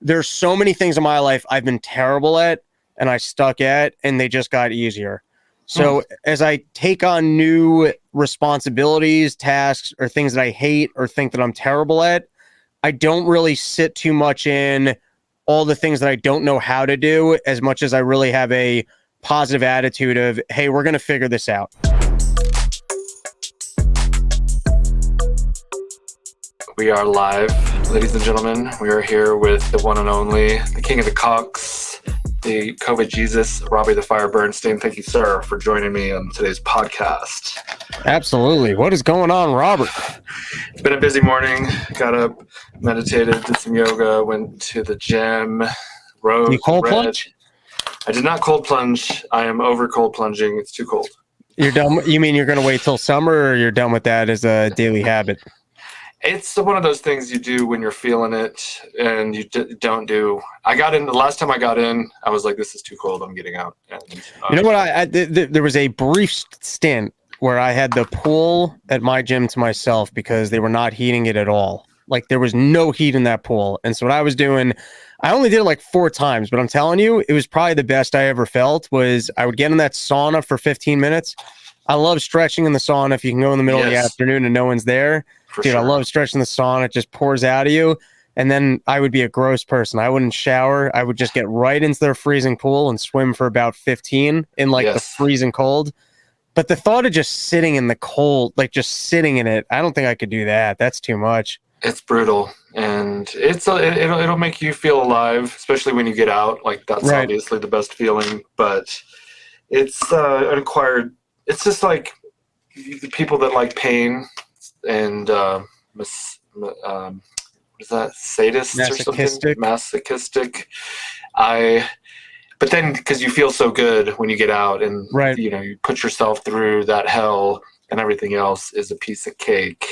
there's so many things in my life I've been terrible at and I stuck at, and they just got easier. So as I take on new responsibilities, tasks, or things that I hate or think that I'm terrible at, I don't really sit too much in all the things that I don't know how to do as much as I really have a positive attitude of, hey, we're going to figure this out. We are live, ladies and gentlemen. We are here with the one and only, the king of the cocks, the COVID Jesus, Robbie the Fire Bernstein. Thank you, sir, for joining me on today's podcast. Absolutely. What is going on, Robert? It's been a busy morning. Got up, meditated, did some yoga, went to the gym, rose, You cold plunge? I did not cold plunge. I am over cold plunging. It's too cold. You're done. You mean you're going to wait till summer, or you're done with that as a daily habit? It's one of those things you do when you're feeling it and you don't do. I got in, the last time I got in, I was like, this is too cold. I'm getting out. And, you know what? There was a brief stint where I had the pool at my gym to myself because they were not heating it at all. Like, there was no heat in that pool. And so what I was doing, I only did it like 4 times, but I'm telling you, it was probably the best I ever felt. Was I would get in that sauna for 15 minutes. I love stretching in the sauna if you can go in the middle of the afternoon and no one's there. Dude, sure. I love stretching the sauna. It just pours out of you. And then I would be a gross person. I wouldn't shower. I would just get right into their freezing pool and swim for about 15 in like the freezing cold. But the thought of just sitting in the cold, like just sitting in it, I don't think I could do that. That's too much. It's brutal. And it'll make you feel alive, especially when you get out. Like, that's obviously the best feeling. But it's an acquired, it's just like the people that like pain and what is that, sadists or something? Masochistic. But then, because you feel so good when you get out and you know, you put yourself through that hell, and everything else is a piece of cake,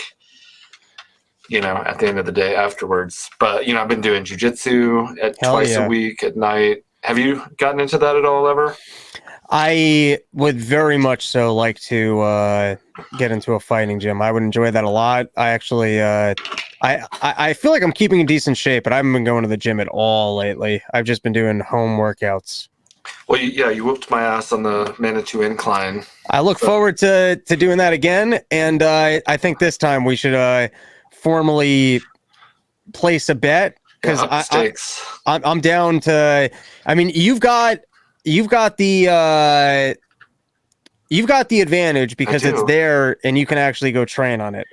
you know, at the end of the day afterwards. But, you know, I've been doing jujitsu twice a week at night. Have you gotten into that at all ever? I would very much so like to get into a fighting gym. I would enjoy that a lot. I actually, I feel like I'm keeping in decent shape, but I haven't been going to the gym at all lately. I've just been doing home workouts. Well, you whooped my ass on the Manitou Incline. I look forward to doing that again, and I think this time we should formally place a bet, because I'm down to. I mean, you've got the advantage because it's there and you can actually go train on it.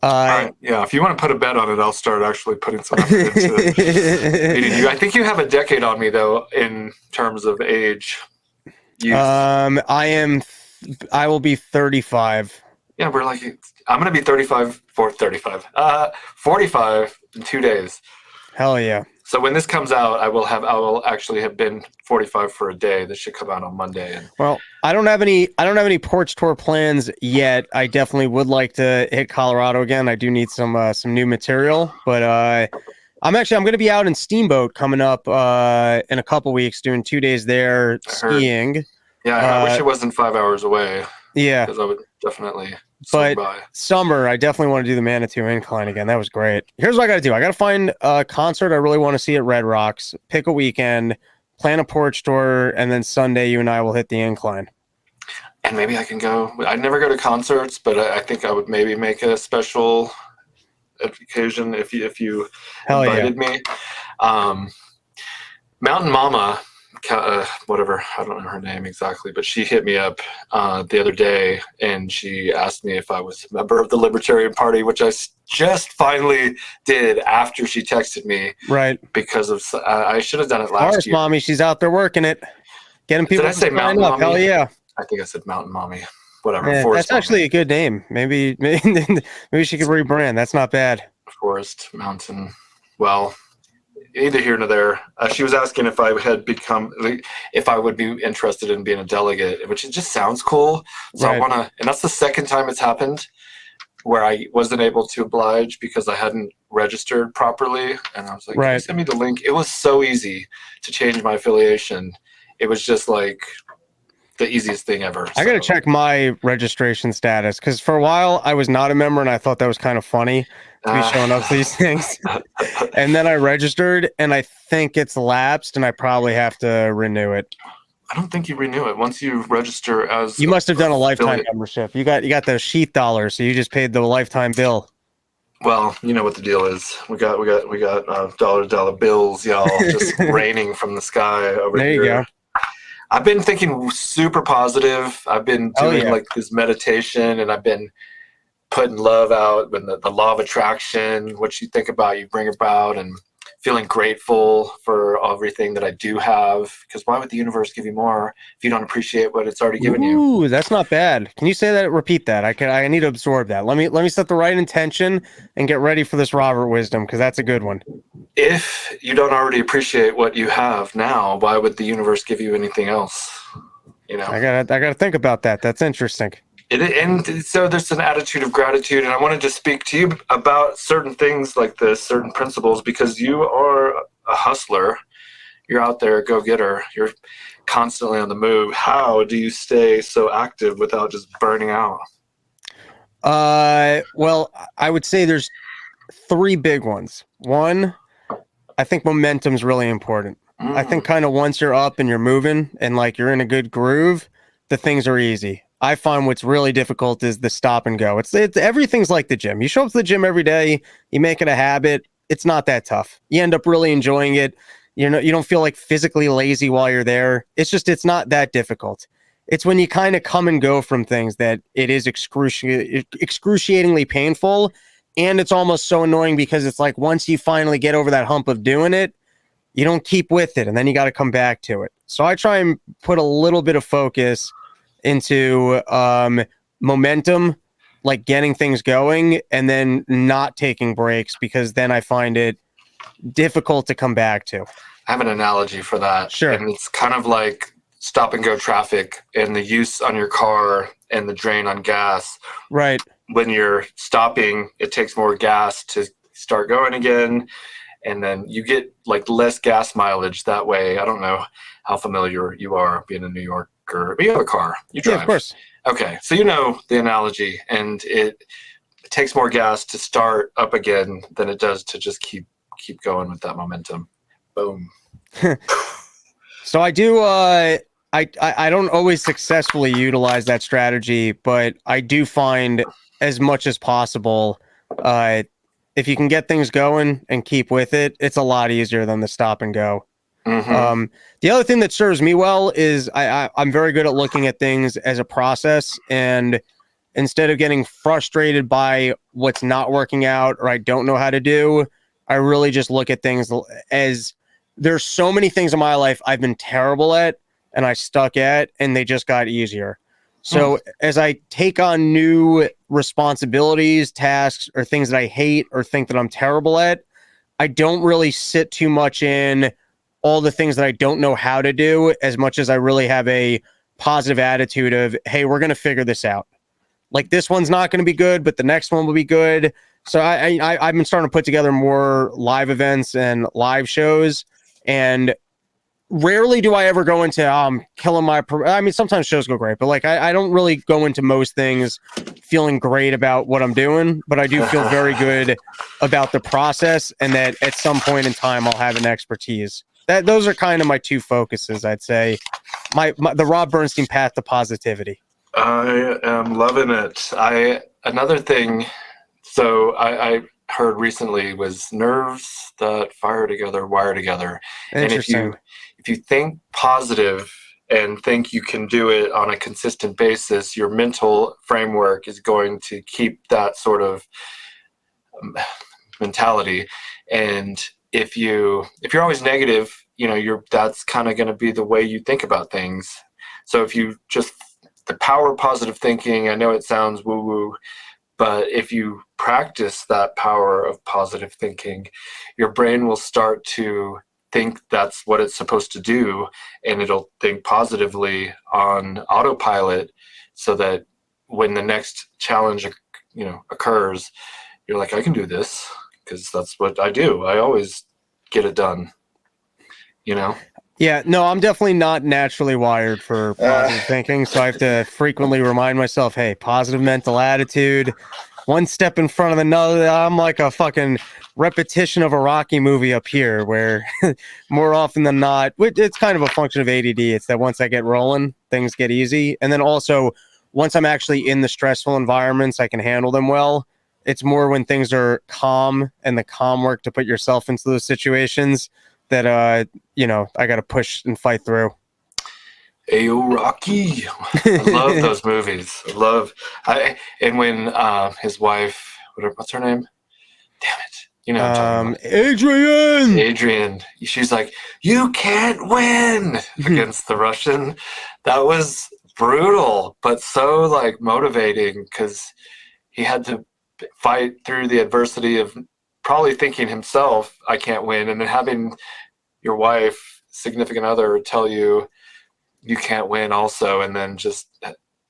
All right. Yeah, if you want to put a bet on it, I'll start actually putting some effort into it. I think you have a decade on me, though, in terms of age. I will be 35. Yeah, we're like, I'm going to be 45 in 2 days. Hell yeah. So when this comes out, I will actually have been 45 for a day. This should come out on Monday. Well, I don't have any porch tour plans yet. I definitely would like to hit Colorado again. I do need some new material, but I'm going to be out in Steamboat coming up in a couple weeks, doing 2 days there skiing. Yeah, I wish it wasn't 5 hours away. Yeah, because I would definitely. But summer, I definitely want to do the Manitou Incline again. That was great. Here's what I got to do. I got to find a concert I really want to see at Red Rocks, pick a weekend, plan a porch tour, and then Sunday you and I will hit the incline. And maybe I can go. I never go to concerts, but I think I would maybe make a special occasion if you invited me. Mountain Mama, whatever, I don't know her name exactly, but she hit me up the other day and she asked me if I was a member of the Libertarian Party, which I just finally did after she texted me. Right. Because of I should have done it last year. Mommy, she's out there working it, getting people. Did I say Mountain Mommy? Hell yeah. I think I said Mountain Mommy. Whatever. Yeah, that's actually a good name. Maybe she could rebrand. That's not bad. Forest Mountain. Well, neither here nor there. She was asking if I had if I would be interested in being a delegate, which it just sounds cool. So I want to, and that's the second time it's happened where I wasn't able to oblige because I hadn't registered properly. And I was like, can you send me the link? It was so easy to change my affiliation. It was just like the easiest thing ever. I got to check my registration status because for a while I was not a member and I thought that was kind of funny to be showing up to these things. And then I registered and I think it's lapsed and I probably have to renew it. I don't think you renew it once you register as. You must have done a lifetime membership. You got the SHEATH dollars, so you just paid the lifetime bill. Well, you know what the deal is. We got dollar bills, y'all, just raining from the sky over there here. You go. I've been thinking super positive. I've been doing like this meditation, and I've been putting love out when the law of attraction, what you think about, you bring about, and feeling grateful for everything that I do have. Because why would the universe give you more if you don't appreciate what it's already given you? Ooh, that's not bad. Can you say that? Repeat that. I need to absorb that. Let me set the right intention and get ready for this Robert wisdom because that's a good one. If you don't already appreciate what you have now, why would the universe give you anything else? You know, I gotta think about that. That's interesting. And so there's an attitude of gratitude, and I wanted to speak to you about certain things like this, certain principles, because you are a hustler. You're out there, a go-getter. You're constantly on the move. How do you stay so active without just burning out? Well, I would say there's 3 big ones. One, I think momentum's really important. I think kind of once you're up and you're moving and like you're in a good groove, the things are easy. I find what's really difficult is the stop and go. It's everything's like the gym. You show up to the gym every day, you make it a habit. It's not that tough. You end up really enjoying it. You don't feel like physically lazy while you're there. It's not that difficult. It's when you kind of come and go from things that it is excruciatingly painful. And it's almost so annoying because it's like once you finally get over that hump of doing it, you don't keep with it. And then you got to come back to it. So I try and put a little bit of focus into momentum, like getting things going and then not taking breaks because then I find it difficult to come back to. I have an analogy for that. Sure. And it's kind of like stop and go traffic and the use on your car and the drain on gas. Right. When you're stopping, it takes more gas to start going again. And then you get like less gas mileage that way. I don't know how familiar you are being in New York. But you have a car. You drive. Yeah, of course. Okay, so you know the analogy, and it takes more gas to start up again than it does to just keep going with that momentum. Boom. So I do. I don't always successfully utilize that strategy, but I do find as much as possible. If you can get things going and keep with it, it's a lot easier than the stop and go. Mm-hmm. The other thing that serves me well is I'm very good at looking at things as a process, and instead of getting frustrated by what's not working out or I don't know how to do, I really just look at things as there's so many things in my life I've been terrible at and I stuck at, and they just got easier. So as I take on new responsibilities, tasks, or things that I hate or think that I'm terrible at, I don't really sit too much in all the things that I don't know how to do as much as I really have a positive attitude of, hey, we're going to figure this out. Like this one's not going to be good, but the next one will be good. So I've been starting to put together more live events and live shows, and rarely do I ever go into killing my. I mean, sometimes shows go great, but like I don't really go into most things feeling great about what I'm doing. But I do feel very good about the process, and that at some point in time I'll have an expertise. Those are kind of my 2 focuses, I'd say. The Rob Bernstein path to positivity. I am loving it. Another thing. So I heard recently was nerves that fire together, wire together. And if you think positive and think you can do it on a consistent basis, your mental framework is going to keep that sort of mentality. And if you're always negative, that's kind of going to be the way you think about things. So if you just the power of positive thinking, I know it sounds woo-woo, but if you practice that power of positive thinking, your brain will start to think that's what it's supposed to do, and it'll think positively on autopilot, so that when the next challenge occurs, you're like, I can do this because that's what I do. I always get it done. Yeah, no, I'm definitely not naturally wired for positive thinking, so I have to frequently remind myself, hey, positive mental attitude, one step in front of another. I'm like a fucking repetition of a Rocky movie up here, where more often than not, it's kind of a function of ADD. It's that once I get rolling, things get easy. And then also, once I'm actually in the stressful environments, I can handle them well. It's more when things are calm and the calm work to put yourself into those situations that I got to push and fight through. Ayo, Rocky. I love those movies. And when his wife, what's her name? Damn it. You know what I'm talking about. Adrian. She's like, you can't win against the Russian. That was brutal, but so like motivating because he had to fight through the adversity of probably thinking himself, I can't win, and then having your wife, significant other, tell you you can't win also, and then just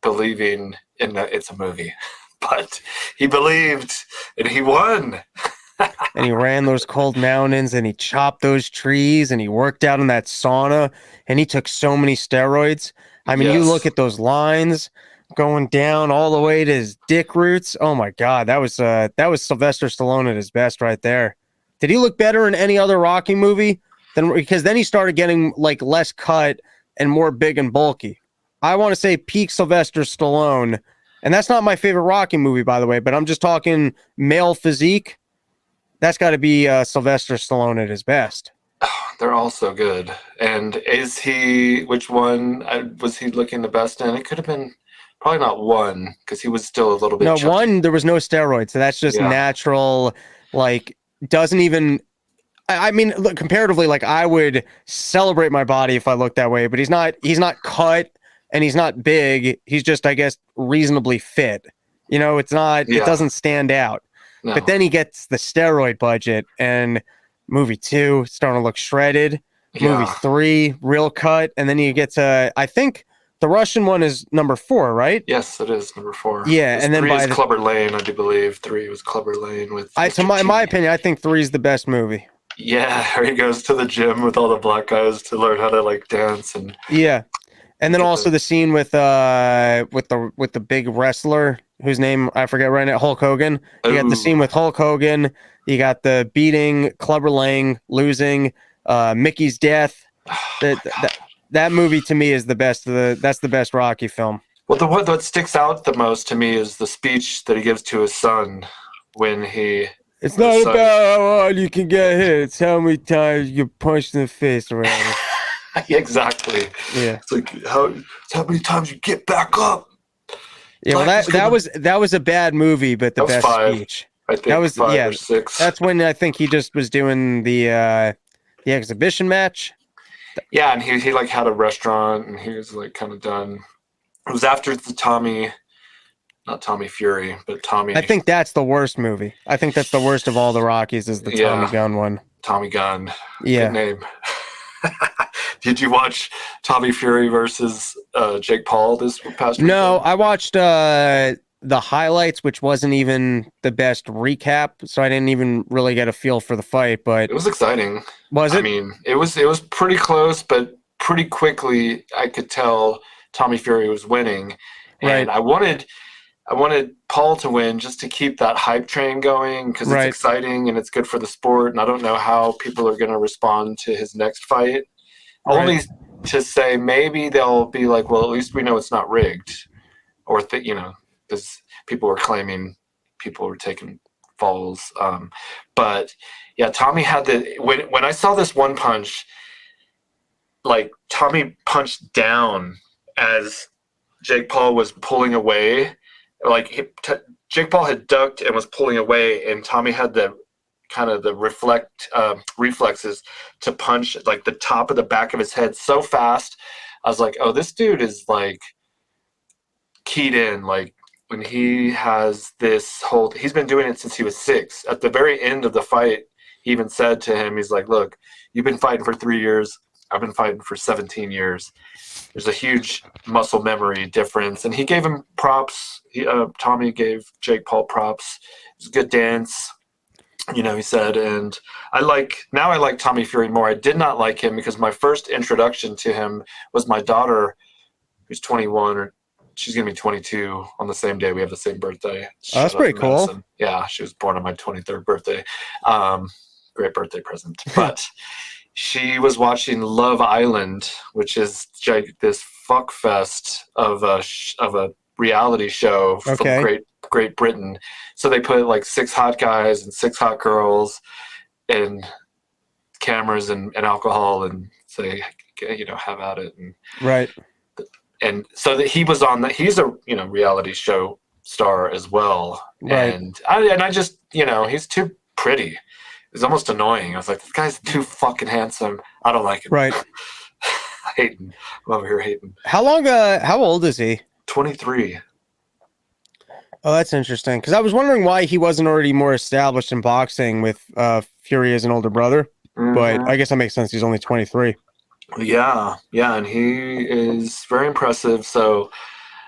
believing in that it's a movie. But he believed, and he won. And he ran those cold mountains, and he chopped those trees, and he worked out in that sauna, and he took so many steroids. I mean, You look at those lines going down all the way to his dick roots. Oh my God, that was Sylvester Stallone at his best right there. Did he look better in any other Rocky movie? Because then he started getting like less cut and more big and bulky. I want to say peak Sylvester Stallone, and that's not my favorite Rocky movie, by the way, but I'm just talking male physique. That's got to be Sylvester Stallone at his best. They're all so good. And which one was he looking the best in? It could have been probably not one, because he was still a little bit chubby. One, there was no steroids, so that's just natural, like, doesn't even... I mean, look, comparatively, like, I would celebrate my body if I looked that way, but he's not cut, and he's not big. He's just, I guess, reasonably fit. It's not... It doesn't stand out. No. But then he gets the steroid budget, and movie 2 starting to look shredded. Yeah. Movie 3, real cut, and then he gets I think the Russian one is number 4, right? Yes, it is number 4. Yeah, and then 3 is Clubber Lane, I do believe. 3 was Clubber Lane with. In my opinion, I think 3 is the best movie. Yeah, where he goes to the gym with all the black guys to learn how to like dance and. Yeah, and then also the scene with the big wrestler whose name I forget right now, Hulk Hogan. You got the scene with Hulk Hogan. You got the beating, Clubber Lang losing, Mickey's death. That movie to me is the best. That's the best Rocky film. Well, the one that sticks out the most to me is the speech that he gives to his son when he. It's not about how hard you can get hit. It's how many times you get punched in the face around. Exactly. Yeah. It's like it's how many times you get back up. Yeah, well, that was a bad movie, but the best 5, speech. I think that was 5 or 6. That's when I think he just was doing the exhibition match. Yeah, and he like had a restaurant, and he was like kind of done. It was after the not Tommy Fury, but Tommy. I think that's the worst movie. I think that's the worst of all the Rockies. Is the Tommy Gunn one? Tommy Gunn. Yeah. Good name. Did you watch Tommy Fury versus Jake Paul this past weekend? No, I watched the highlights, which wasn't even the best recap, so I didn't even really get a feel for the fight. But it was exciting. Was it? I mean, it was pretty close, but pretty quickly I could tell Tommy Fury was winning, and I wanted Paul to win just to keep that hype train going because it's exciting and it's good for the sport. And I don't know how people are going to respond to his next fight. Only to say maybe they'll be like, well, at least we know it's not rigged, or because people were claiming people were taking falls. But yeah, Tommy had when I saw this one punch, like Tommy punched down as Jake Paul was pulling away. Like Jake Paul had ducked and was pulling away, and Tommy had the kind of the reflexes to punch like the top of the back of his head so fast. I was like, oh, this dude is like keyed in. Like when he has this whole, he's been doing it since he was 6. At the very end of the fight, he even said to him, he's like, look, you've been fighting for 3 years. I've been fighting for 17 years. There's a huge muscle memory difference. And he gave him props. Tommy gave Jake Paul props. It was a good dance. he said, and I like Tommy Fury more. I did not like him because my first introduction to him was my daughter, who's 21, or she's gonna be 22 on the same day. We have the same birthday. Oh, that's pretty cool. Madison. Yeah, she was born on my 23rd birthday. Great birthday present. But she was watching Love Island, which is this fuck fest of a reality show from Great Britain. So they put like 6 hot guys and 6 hot girls and cameras and alcohol and say, have at it. And, right. And so that he was on that. He's a reality show star as well. Right. And I just he's too pretty. It's almost annoying. I was like, this guy's too fucking handsome. I don't like him. Right. Hating. I'm over here hating. How old is he? 23. Oh, that's interesting. Because I was wondering why he wasn't already more established in boxing with Fury as an older brother. Mm-hmm. But I guess that makes sense. He's only 23. Yeah, and he is very impressive. So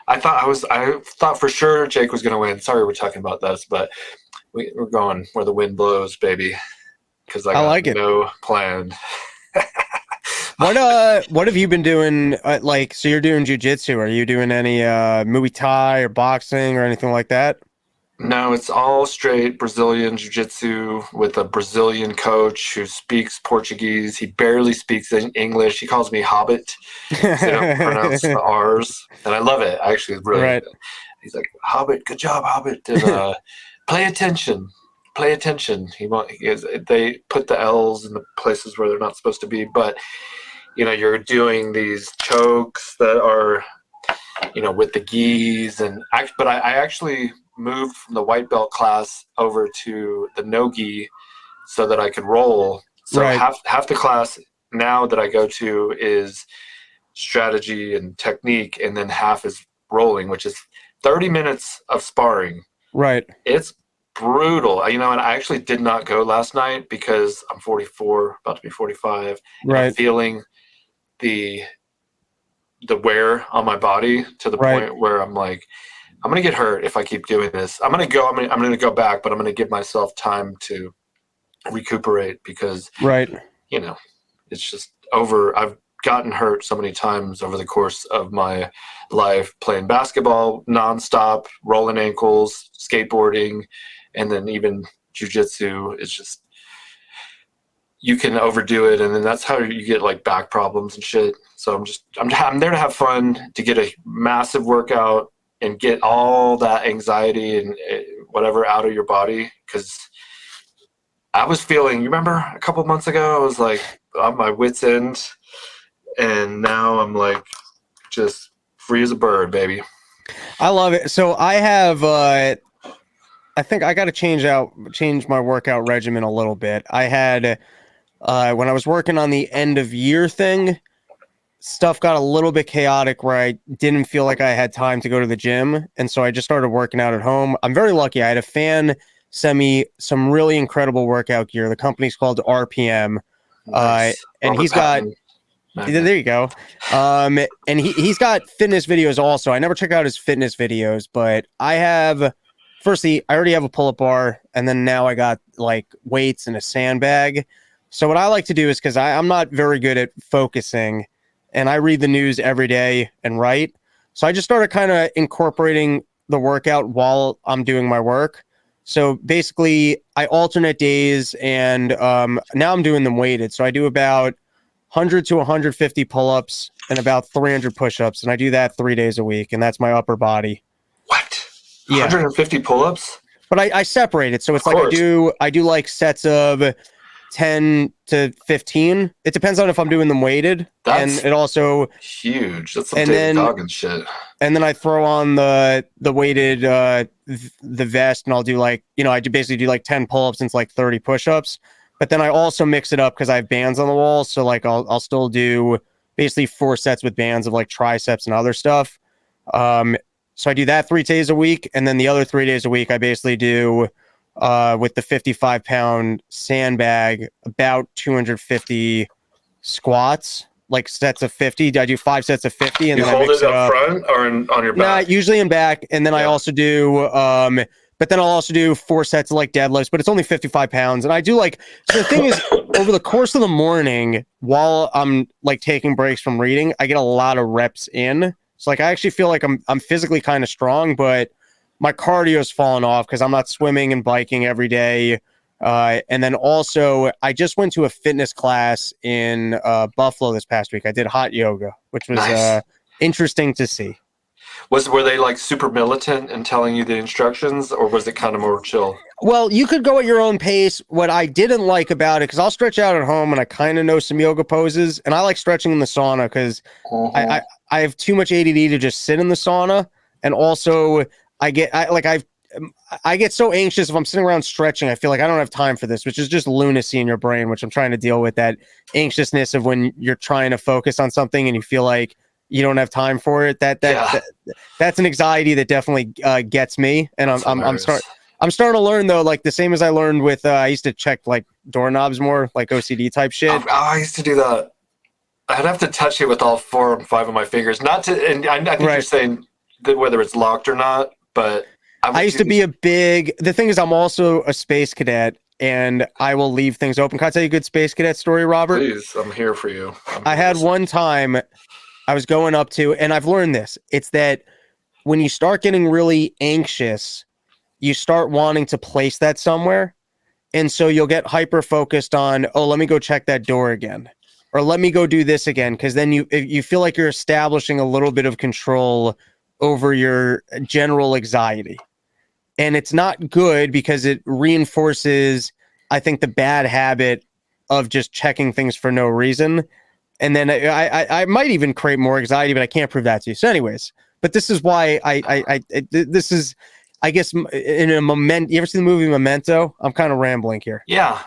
I thought for sure Jake was going to win. Sorry we're talking about this, but we're going where the wind blows, baby. Because I like no plan. What have you been doing? So you're doing jiu-jitsu. Are you doing any Muay Thai or boxing or anything like that? No, it's all straight Brazilian jiu-jitsu with a Brazilian coach who speaks Portuguese. He barely speaks English. He calls me Hobbit. They don't pronounce the R's. And I love it. Actually, really. Right. He's like, Hobbit, good job, Hobbit. And, pay attention. They put the L's in the places where they're not supposed to be. But, you're doing these chokes that are, with the gis. But I actually moved from the white belt class over to the no-gi so that I could roll. So right. half the class now that I go to is strategy and technique, and then half is rolling, which is 30 minutes of sparring. Right. It's brutal. And I actually did not go last night because I'm 44, about to be 45. Right. I'm feeling the wear on my body to the point where I'm like, I'm going to get hurt if I keep doing this. I'm going to go back, but I'm going to give myself time to recuperate because, it's just over. I've gotten hurt so many times over the course of my life playing basketball nonstop, rolling ankles, skateboarding, and then even jiu-jitsu. It's just, you can overdo it. And then that's how you get like back problems and shit. So I'm there to have fun, to get a massive workout, and get all that anxiety and whatever out of your body. Because I was feeling, you remember a couple months ago, I was like on my wit's end. And now I'm like just free as a bird, baby. I love it. So I have, I think I got to change my workout regimen a little bit. I had, when I was working on the end of year thing, stuff got a little bit chaotic where I didn't feel like I had time to go to the gym. And so I just started working out at home. I'm very lucky. I had a fan send me some really incredible workout gear. The company's called RPM. Nice. And he's got, there you go. And he's got fitness videos also. I never check out his fitness videos, but I already have a pull-up bar, and then now I got like weights and a sandbag. So what I like to do is, because I'm not very good at focusing, and I read the news every day and write. So I just started kind of incorporating the workout while I'm doing my work. So basically I alternate days, and now I'm doing them weighted. So I do about 100 to 150 pull-ups and about 300 push-ups. And I do that 3 days a week. And that's my upper body. What? Yeah. 150 pull-ups? But I separate it. So it's like I do like sets of 10 to 15. It depends on if I'm doing them weighted. That's and it also huge. That's some David Goggins shit. And then I throw on the weighted the vest, and I'll do like, I basically do like 10 pull-ups and it's like 30 push-ups. But then I also mix it up because I have bands on the wall. So like I'll still do basically 4 sets with bands of like triceps and other stuff. So I do that 3 days a week, and then the other 3 days a week I basically do with the 55-pound sandbag, about 250 squats, like sets of 50. I do 5 sets of 50, and you then hold I mix it up front or on your back? Usually in back, and then I also do but then I'll also do 4 sets of like deadlifts, but it's only 55 pounds. And I do like, so the thing is, over the course of the morning, while I'm like taking breaks from reading, I get a lot of reps in. So like, I actually feel like I'm physically kind of strong, but my cardio's fallen off because I'm not swimming and biking every day. And then also, I just went to a fitness class in Buffalo this past week. I did hot yoga, which was Nice. interesting to see. Were they like super militant in telling you the instructions, or was it kind of more chill? Well, you could go at your own pace. What I didn't like about it, because I'll stretch out at home and I kind of know some yoga poses, and I like stretching in the sauna because I have too much ADD to just sit in the sauna, and also I get so anxious if I'm sitting around stretching. I feel like I don't have time for this, which is just lunacy in your brain, which I'm trying to deal with, that anxiousness of when you're trying to focus on something and you feel like you don't have time for it. That's an anxiety that definitely gets me. And I'm starting to learn though, like the same as I learned with I used to check like doorknobs more, like OCD type shit. I used to do that. I'd have to touch it with all 4 or 5 of my fingers, not to. And I think you're saying that whether it's locked or not, but I used to be the thing is, I'm also a space cadet and I will leave things open. Can I tell you a good space cadet story, Robert? Please, I'm here for you. I had one time I was going up to, and I've learned this, it's that when you start getting really anxious, you start wanting to place that somewhere. And so you'll get hyper focused on, oh, let me go check that door again, or let me go do this again. Cause then you feel like you're establishing a little bit of control over your general anxiety. And it's not good because it reinforces, I think, the bad habit of just checking things for no reason. And then I might even create more anxiety, but I can't prove that to you. So anyways, but this is why this is, I guess, in a Memento. You ever seen the movie Memento? I'm kind of rambling here. Yeah.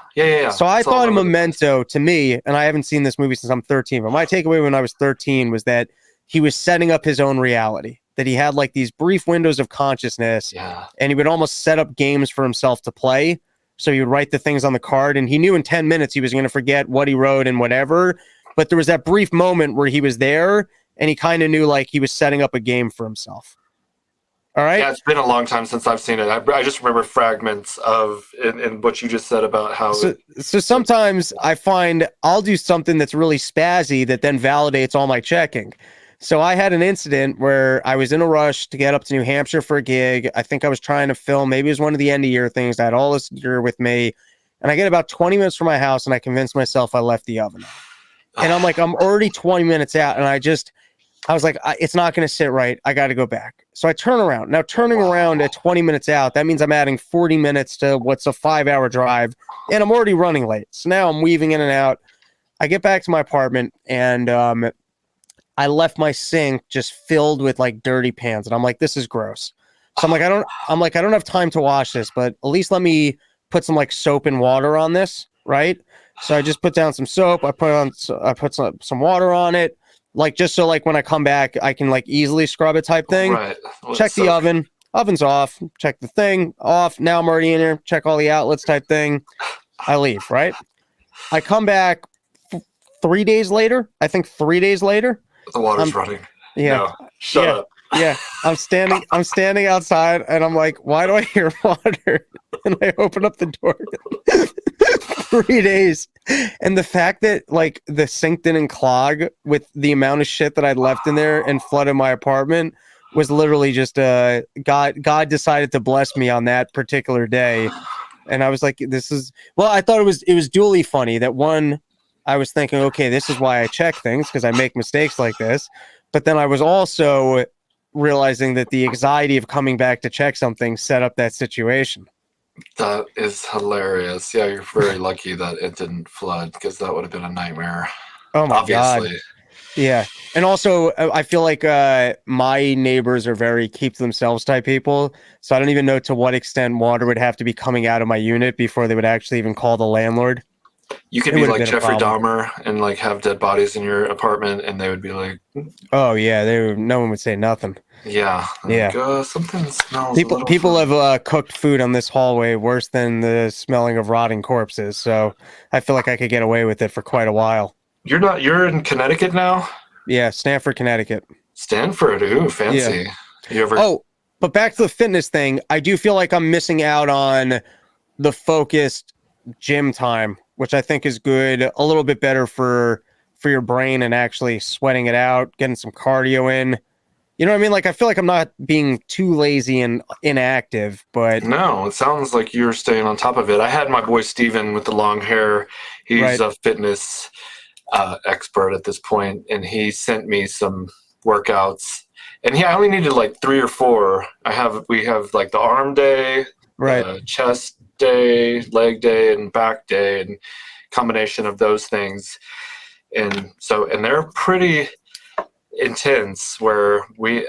So I thought Memento, to me, and I haven't seen this movie since I'm 13, but my takeaway when I was 13 was that he was setting up his own reality, that he had like these brief windows of consciousness, and he would almost set up games for himself to play. So he would write the things on the card, and he knew in 10 minutes he was going to forget what he wrote and whatever. But there was that brief moment where he was there, and he kind of knew like he was setting up a game for himself. All right. Yeah, it's been a long time since I've seen it. I just remember fragments of in what you just said about how. So sometimes I find I'll do something that's really spazzy that then validates all my checking. So I had an incident where I was in a rush to get up to New Hampshire for a gig. I think I was trying to film. Maybe it was one of the end of year things. I had all this gear with me, and I get about 20 minutes from my house, and I convinced myself I left the oven on. And I'm like, I'm already 20 minutes out, and I was like, it's not going to sit right. I got to go back. So I turn around. Now, turning around at 20 minutes out, that means I'm adding 40 minutes to what's a 5-hour drive, and I'm already running late. So now I'm weaving in and out. I get back to my apartment, and I left my sink just filled with like dirty pans, and I'm like, this is gross. So I don't have time to wash this, but at least let me put some like soap and water on this, right? So I just put down some soap. I put some water on it, like just so like when I come back, I can like easily scrub it type thing. Right. Check the oven. Oven's off. Check the thing off. Now I'm already in here. Check all the outlets type thing. I leave, right? I come back 3 days later. I think 3 days later. The water's running. Yeah. No, shut up. Yeah. I'm standing outside, and I'm like, why do I hear water? And I open up the door. 3 days. And the fact that like the sink didn't clog with the amount of shit that I'd left in there and flooded my apartment was literally just God decided to bless me on that particular day. And I was like, I thought it was dually funny that one, I was thinking, okay, this is why I check things, because I make mistakes like this. But then I was also realizing that the anxiety of coming back to check something set up that situation. That is hilarious. Yeah, you're very lucky that it didn't flood, because that would have been a nightmare. Oh my Obviously. God. Yeah. And also, I feel like my neighbors are very keep to themselves type people. So I don't even know to what extent water would have to be coming out of my unit before they would actually even call the landlord. You could be like Jeffrey Dahmer and like have dead bodies in your apartment, and they would be like, "Oh yeah," no one would say nothing. Yeah, yeah. Like, something smells. People have cooked food on this hallway worse than the smelling of rotting corpses. So I feel like I could get away with it for quite a while. You're in Connecticut now? Yeah, Stamford, Connecticut. Stanford, ooh, fancy. Yeah. But back to the fitness thing, I do feel like I'm missing out on the focused gym time, which I think is good, a little bit better for your brain and actually sweating it out, getting some cardio in. You know what I mean? Like, I feel like I'm not being too lazy and inactive, but No, it sounds like you're staying on top of it. I had my boy Steven with the long hair. He's right. a fitness expert at this point, and he sent me some workouts. And I only needed like 3 or 4. We have like the arm day, Right. chest day, leg day, and back day, and combination of those things. And they're pretty intense, where you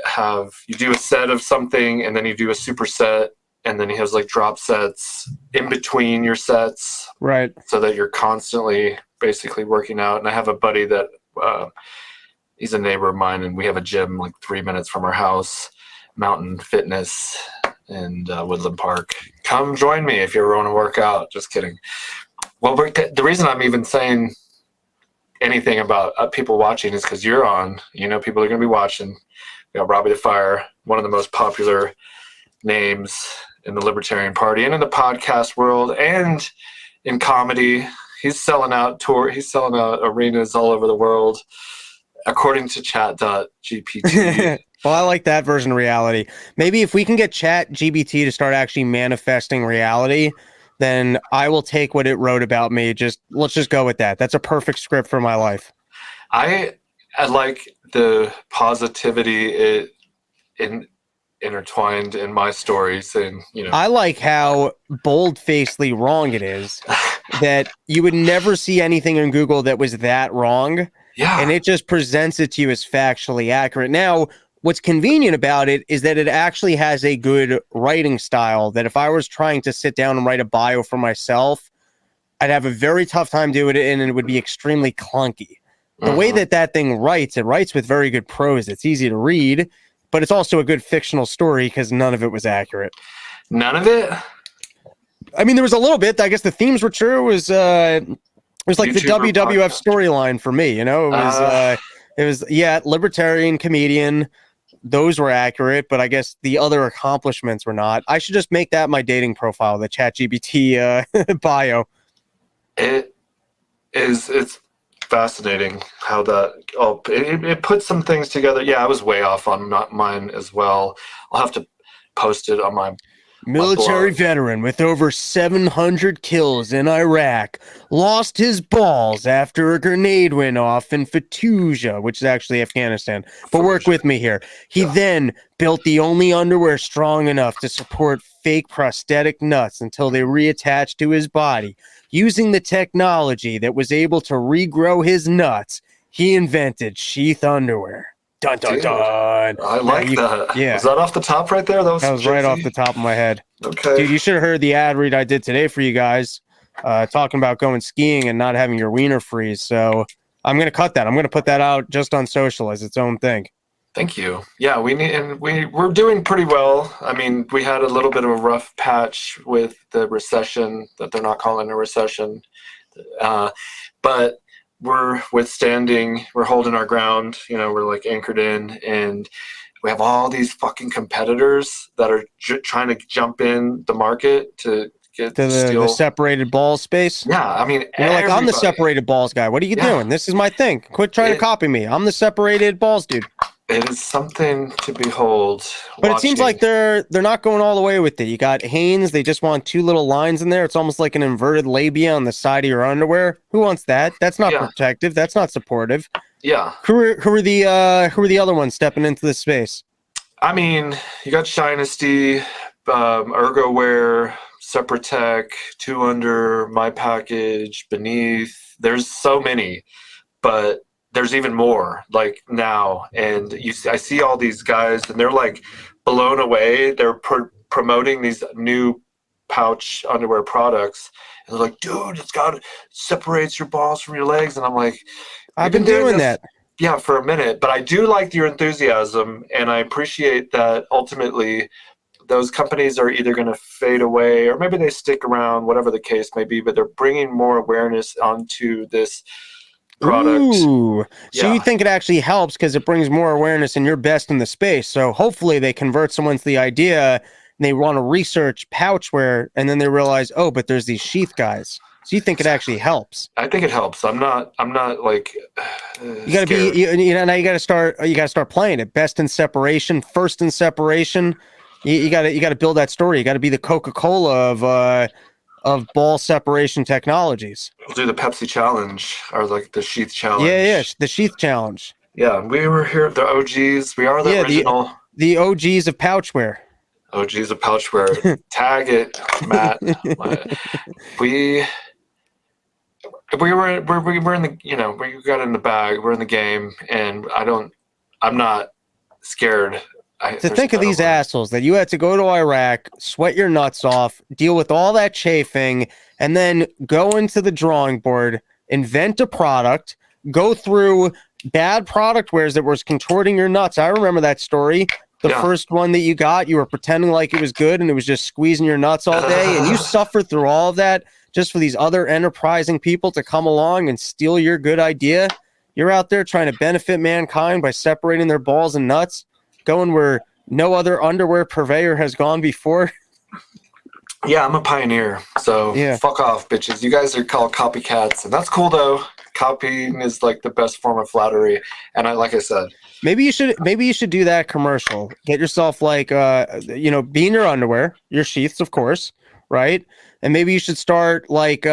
do a set of something and then you do a superset, and then he has like drop sets in between your sets, right, so that you're constantly basically working out. And I have a buddy that he's a neighbor of mine, and we have a gym like 3 minutes from our house, Mountain Fitness in Woodland Park. Come join me if you ever want to work out. Just kidding. Well, the reason I'm even saying anything about people watching is because you're on. People are going to be watching. We got Robbie the Fire, one of the most popular names in the Libertarian Party and in the podcast world and in comedy. He's selling out arenas all over the world, according to chat.gpt. Well, I like that version of reality. Maybe if we can get ChatGPT to start actually manifesting reality, then I will take what it wrote about me. Let's just go with that. That's a perfect script for my life. I like the positivity intertwined in my stories, and I like how bold-facedly wrong it is that you would never see anything in Google that was that wrong. Yeah. And it just presents it to you as factually accurate. Now, what's convenient about it is that it actually has a good writing style that if I was trying to sit down and write a bio for myself, I'd have a very tough time doing it, and it would be extremely clunky. The way that thing writes, it writes with very good prose. It's easy to read, but it's also a good fictional story because none of it was accurate. None of it? I mean, there was a little bit. I guess the themes were true. It was like the WWF storyline for me, It was libertarian comedian. Those were accurate, but I guess the other accomplishments were not. I should just make that my dating profile, the ChatGPT bio. It's fascinating how it puts some things together. Yeah, I was way off on mine as well. I'll have to post it on my military veteran with over 700 kills in Iraq lost his balls after a grenade went off in Fallujah, which is actually Afghanistan. But work with me here. He then built the only underwear strong enough to support fake prosthetic nuts until they reattached to his body. Using the technology that was able to regrow his nuts, he invented SHEATH underwear. Dun, dun, dun. I like that. Yeah. Was that off the top right there? That was right off the top of my head. Okay. Dude, you should have heard the ad read I did today for you guys, talking about going skiing and not having your wiener freeze. So I'm going to cut that. I'm going to put that out just on social as its own thing. Thank you. Yeah, we're doing pretty well. I mean, we had a little bit of a rough patch with the recession that they're not calling a recession. But we're withstanding, we're holding our ground, we're like anchored in, and we have all these fucking competitors that are trying to jump in the market to get the separated balls space. Yeah, I mean, like, I'm the separated balls guy. What are you doing? This is my thing. Quit trying to copy me. I'm the separated balls dude. It is something to behold. But it seems like they're not going all the way with it. You got Hanes. They just want 2 little lines in there. It's almost like an inverted labia on the side of your underwear. Who wants that? That's not protective. That's not supportive. Yeah. Who are the other ones stepping into the space? I mean, you got Shinesty, ErgoWear, Separatech, 2 Under, My Package, Beneath. There's so many, but there's even more like now, and I see all these guys, and they're like blown away. They're promoting these new pouch underwear products, and they're like, "Dude, separates your balls from your legs." And I'm like, "I've been doing that, yeah, for a minute." But I do like your enthusiasm, and I appreciate that. Ultimately, those companies are either going to fade away, or maybe they stick around, whatever the case may be. But they're bringing more awareness onto this product. Ooh. So you Yeah. think it actually helps because it brings more awareness and you're best in the space. So hopefully they convert someone to the idea and they want to research pouchware and then they realize, oh, but there's these sheath guys. So you think it actually helps. I think it helps. I'm not like You got to be, scared. you know, now you got to start playing it. Best in separation, first in separation. You got to build that story. You got to be the Coca-Cola of ball separation technologies. We'll do the Pepsi challenge or like the Sheath Yeah, challenge. the sheath challenge. Yeah, we were here, the OGs. We are the original the OGs of pouchware. OGs of pouchware. Tag it, Matt. we were in the, you know, we got in the bag. We're in the game, and I'm not scared. To think of these assholes that you had to go to Iraq, sweat your nuts off, deal with all that chafing, and then go into the drawing board, invent a product, go through bad product wares that was contorting your nuts. I remember that story. The first one that you got, you were pretending like it was good and it was just squeezing your nuts all day, and you suffered through all of that just for these other enterprising people to come along and steal your good idea. You're out there trying to benefit mankind by separating their balls and nuts, going where no other underwear purveyor has gone before. Yeah, I'm a pioneer, so fuck off, bitches. You guys are called copycats, and that's cool though. Copying is like the best form of flattery, and like I said, maybe you should do that commercial. Get yourself like you know, be in your underwear, your sheaths, of course, right? And maybe you should start like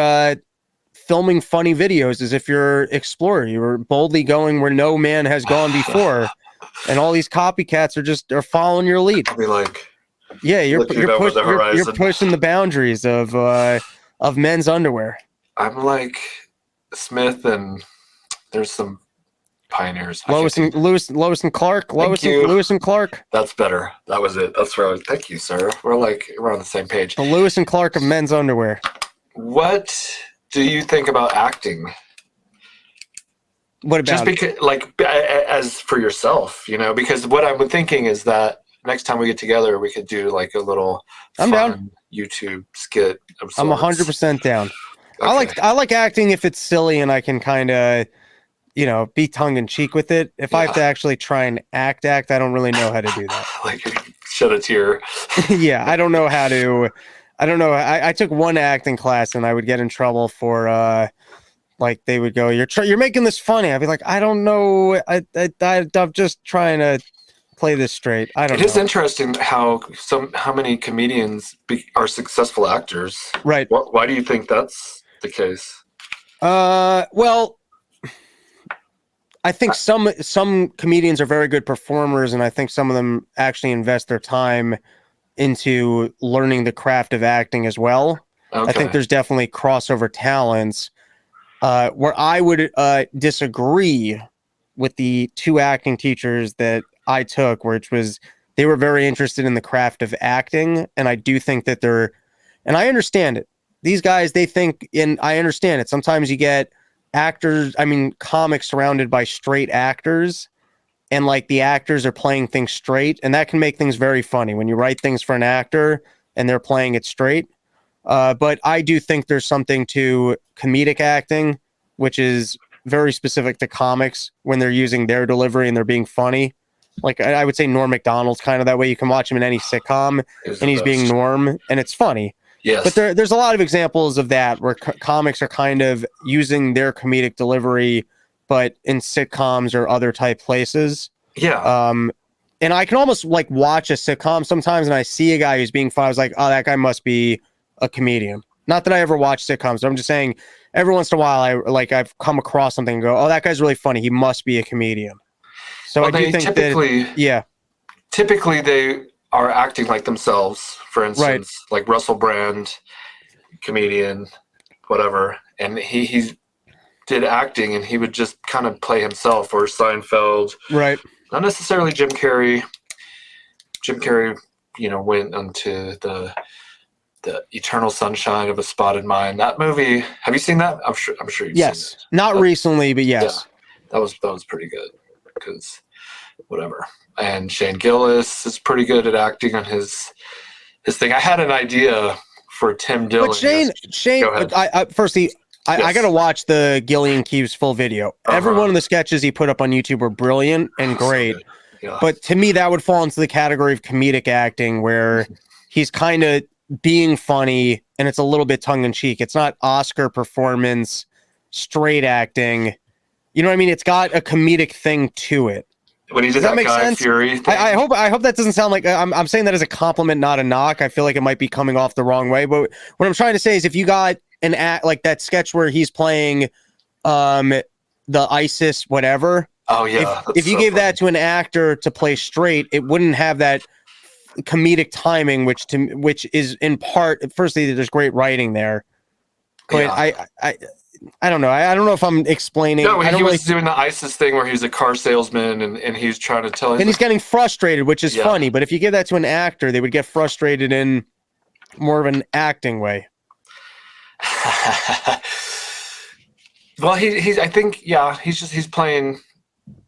filming funny videos as if you're explorer. You were boldly going where no man has gone before, and all these copycats are following your lead. I'll be like, yeah, you're pushing the boundaries of men's underwear. I'm like Smith, and there's some pioneers. Lewis and Clark. Lewis and Clark. That's better. That was it. That's where I was. Thank you, sir. We're on the same page. The Lewis and Clark of men's underwear. What do you think about acting? What about just because, like, as for yourself, you know? Because what I'm thinking is that next time we get together, we could do like a little down. YouTube skit. I'm 100% down. Okay. I like acting if it's silly and I can kind of, you know, be tongue in cheek with it. If I have to actually try and act, I don't really know how to do that. Like shed a tear. Yeah, I don't know how to. I don't know. I took one acting class and I would get in trouble for like they would go, you're making this funny. I'd be like, I don't know. I'm just trying to play this straight. I don't know. It is interesting how many comedians are successful actors. Right. Why do you think that's the case? Well, I think some comedians are very good performers, and I think some of them actually invest their time into learning the craft of acting as well. Okay. I think there's definitely crossover talents. Where I would disagree with the two acting teachers that I took, which was they were very interested in the craft of acting, and I do think that and I understand it. These guys, they think, and I understand it. Sometimes you get comics surrounded by straight actors, and like the actors are playing things straight, and that can make things very funny when you write things for an actor and they're playing it straight. But I do think there's something to comedic acting, which is very specific to comics when they're using their delivery and they're being funny. Like I would say Norm Macdonald's kind of that way. You can watch him in any sitcom and he's being Norm and it's funny. Yes. But there's a lot of examples of that where comics are kind of using their comedic delivery, but in sitcoms or other type places. Yeah. And I can almost like watch a sitcom sometimes and I see a guy who's being funny. I was like, oh, that guy must be a comedian. Not that I ever watch sitcoms, but I'm just saying every once in a while I've come across something and go, oh, that guy's really funny. He must be a comedian. So I do think typically they are acting like themselves. For instance, like Russell Brand, comedian, whatever, and he did acting and he would just kind of play himself, or Seinfeld. Right. Not necessarily Jim Carrey. Jim Carrey, you know, went onto the Eternal Sunshine of a Spotted Mind. That movie, have you seen that? I'm sure you've seen it. Yes. Not recently, but yes. Yeah, that was pretty good because whatever. And Shane Gillis is pretty good at acting on his thing. I had an idea for Tim Dillon. But Shane, firstly, I got to watch the Gillian Keeves full video. Every one of the sketches he put up on YouTube were brilliant and great. Yeah. But to me, that would fall into the category of comedic acting where he's kind of being funny and it's a little bit tongue in cheek. It's not Oscar performance, straight acting. You know what I mean? It's got a comedic thing to it. When he did that Guy sense? Fury thing. I hope that doesn't sound like I'm saying that as a compliment, not a knock. I feel like it might be coming off the wrong way. But what I'm trying to say is if you got an act like that sketch where he's playing the ISIS whatever. Oh yeah. If you gave that to an actor to play straight, it wouldn't have that comedic timing, which is in part. Firstly, there's great writing there, but I don't know. I don't know if I'm explaining. No, he was doing the ISIS thing where he's a car salesman and he's trying to tell. And he's getting frustrated, which is funny. But if you give that to an actor, they would get frustrated in more of an acting way. Well, he's. I think he's playing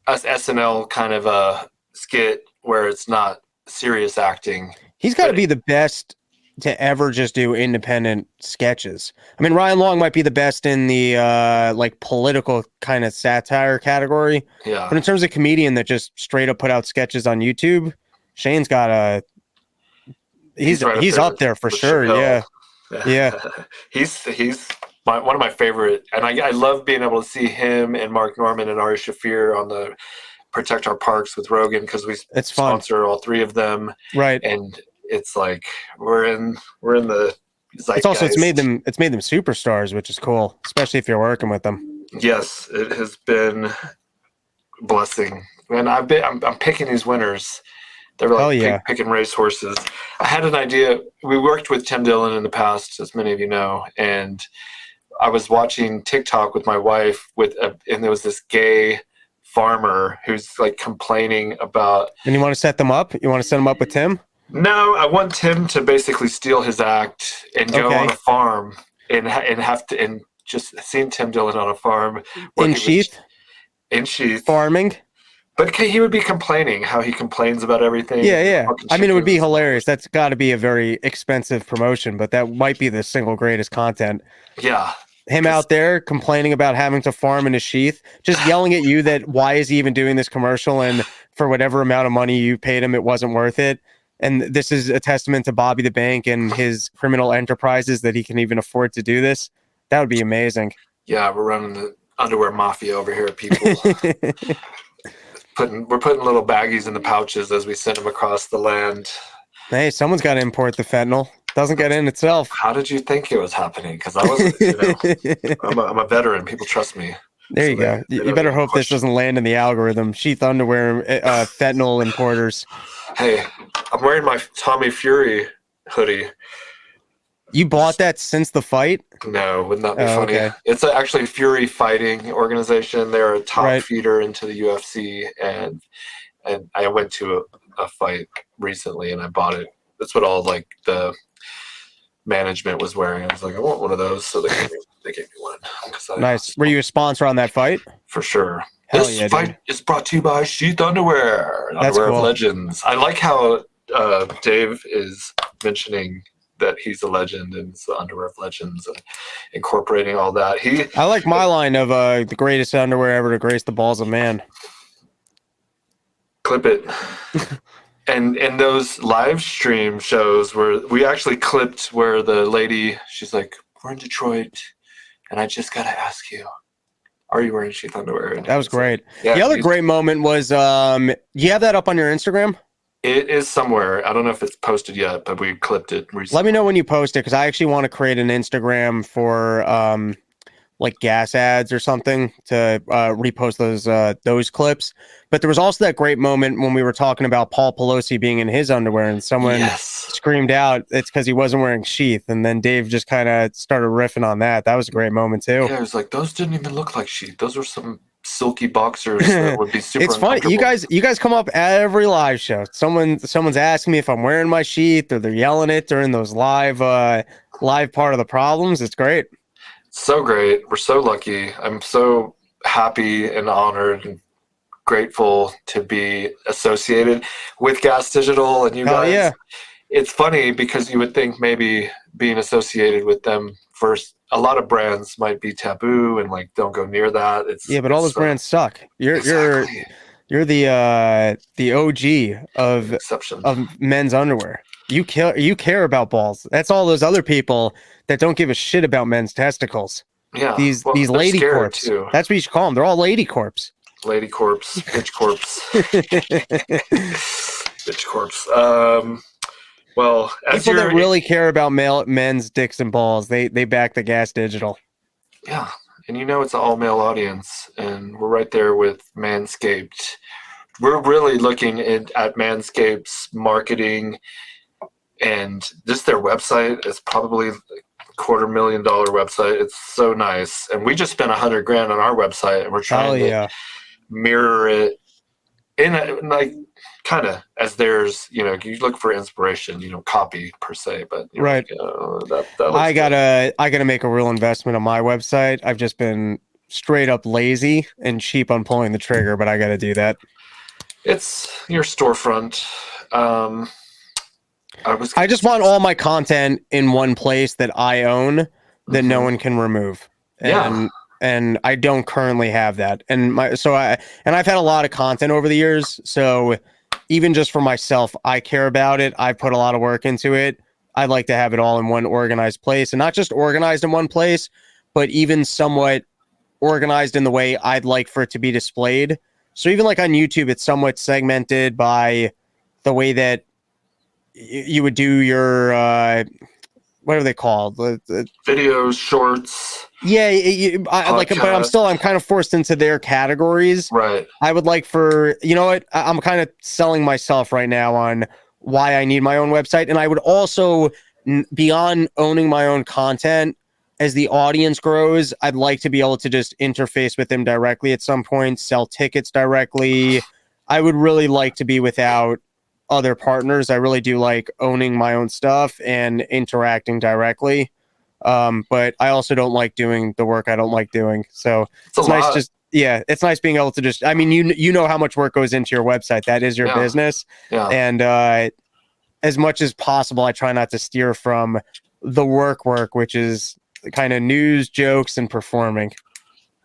a SNL kind of a skit where it's not serious acting. He's got to be the best to ever just do independent sketches. I mean, Ryan Long might be the best in the like political kind of satire category. Yeah. But in terms of comedian that just straight up put out sketches on YouTube, Shane's got a he's up there for sure. Chappelle. Yeah. He's one of my favorite, and I love being able to see him and Mark Norman and Ari Shaffir on the Protect Our Parks with Rogan because we sponsor all three of them. Right. And it's like we're in the zeitgeist. It's also it's made them superstars, which is cool, especially if you're working with them. Yes, it has been a blessing. And I'm picking these winners. They're like picking racehorses. I had an idea. We worked with Tim Dillon in the past, as many of you know, and I was watching TikTok with my wife and there was this gay farmer who's like complaining about. And you want to set them up? You want to set them up with Tim? No, I want Tim to basically steal his act and go on a farm and just seeing Tim Dillon on a farm in Sheath. In Sheath farming. But he would be complaining how he complains about everything. Yeah. I mean, it would be hilarious. That's got to be a very expensive promotion, but that might be the single greatest content. Yeah. Him out there complaining about having to farm in a sheath, just yelling at you that why is he even doing this commercial? And for whatever amount of money you paid him, it wasn't worth it. And this is a testament to Bobby the Bank and his criminal enterprises that he can even afford to do this. That would be amazing. Yeah, we're running the underwear mafia over here, people. We're putting little baggies in the pouches as we send them across the land. Hey, someone's got to import the fentanyl. Doesn't get in itself. How did you think it was happening? Because I wasn't. I'm a veteran. People trust me. There you go. You better hope this doesn't land in the algorithm. Sheath underwear, fentanyl importers. Hey, I'm wearing my Tommy Fury hoodie. You bought that since the fight? No, wouldn't that be funny? Okay. It's actually a Fury fighting organization. They're a top feeder into the UFC, and I went to a fight recently, and I bought it. That's what all like the management was wearing. I was like, I want one of those, so they gave me one. Nice. Were you a sponsor on that fight? For sure. Hell this fight is brought to you by Sheath Underwear. Underwear of Legends. I like how Dave is mentioning that he's a legend and it's the Underwear of Legends and incorporating all that. I like my line of the greatest underwear ever to grace the balls of man. Clip it. And those live stream shows where we actually clipped where the lady, she's like, we're in Detroit and I just got to ask you, are you wearing Sheath underwear? And that was great. Yeah, the other great moment was, you have that up on your Instagram? It is somewhere. I don't know if it's posted yet, but we clipped it recently. Let me know when you post it because I actually want to create an Instagram for like gas ads or something to repost those clips. But there was also that great moment when we were talking about Paul Pelosi being in his underwear and someone screamed out it's because he wasn't wearing Sheath, and then Dave just kind of started riffing on that. That was a great moment too. Yeah, it was like those didn't even look like Sheath. Those were some silky boxers that would be super It's funny. You guys come up at every live show. Someone's asking me if I'm wearing my Sheath, or they're yelling it during those live part of the problems. It's great. So great. We're so lucky. I'm so happy and honored and grateful to be associated with Gas Digital and you guys. Yeah. It's funny because you would think maybe being associated with them first a lot of brands might be taboo and like don't go near that. But all those brands suck. Exactly. You're the OG An exception. of men's underwear. You care about balls. That's all those other people that don't give a shit about men's testicles. Yeah. These they're lady scared, corpse. too. That's what you should call them. They're all lady corpse. Lady corpse, bitch corpse, bitch corpse. Well, as People that really care about men's dicks and balls, they back the Gas Digital. Yeah, and it's an all male audience, and we're right there with Manscaped. We're really looking at Manscaped's marketing, and just their website is probably $250,000 website. It's so nice, and we just spent $100,000 on our website, and we're trying to mirror it in like kind of as theirs. You look for inspiration, copy per se, but right. I gotta make a real investment on my website. I've just been straight up lazy and cheap on pulling the trigger, but I gotta do that. It's your storefront. I just want all my content in one place that I own that no one can remove. And I don't currently have that. And I've had a lot of content over the years. So even just for myself, I care about it. I put a lot of work into it. I'd like to have it all in one organized place, and not just organized in one place, but even somewhat organized in the way I'd like for it to be displayed. So even like on YouTube, it's somewhat segmented by the way that you would do your, what are they called? The videos, shorts. Yeah, but I'm kind of forced into their categories. Right. I would like for, I'm kind of selling myself right now on why I need my own website. And I would also, beyond owning my own content, as the audience grows, I'd like to be able to just interface with them directly at some point, sell tickets directly. I would really like to be without other partners. I really do like owning my own stuff and interacting directly. But I also don't like doing the work I don't like doing. So it's nice it's nice being able to just, I mean, you know how much work goes into your website. That is your business. Yeah. And as much as possible, I try not to steer from the work, which is kind of news, jokes, and performing.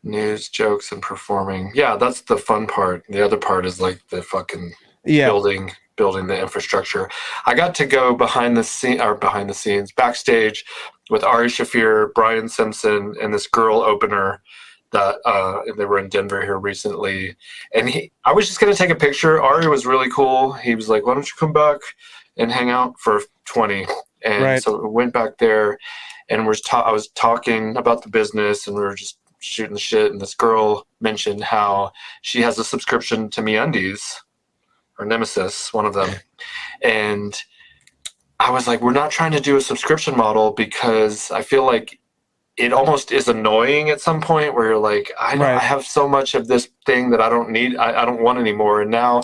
News, jokes, and performing. Yeah, that's the fun part. The other part is like the fucking building the infrastructure. I got to go behind the scenes, backstage with Ari Shaffir, Brian Simpson, and this girl opener that they were in Denver here recently. And I was just going to take a picture. Ari was really cool. He was like, why don't you come back and hang out for 20? And so we went back there, and I was talking about the business, and we were just shooting the shit. And this girl mentioned how she has a subscription to MeUndies, or Nemesis, one of them. And I was like, we're not trying to do a subscription model because I feel like it almost is annoying at some point where you're like, I have so much of this thing that I don't need, I don't want anymore. And now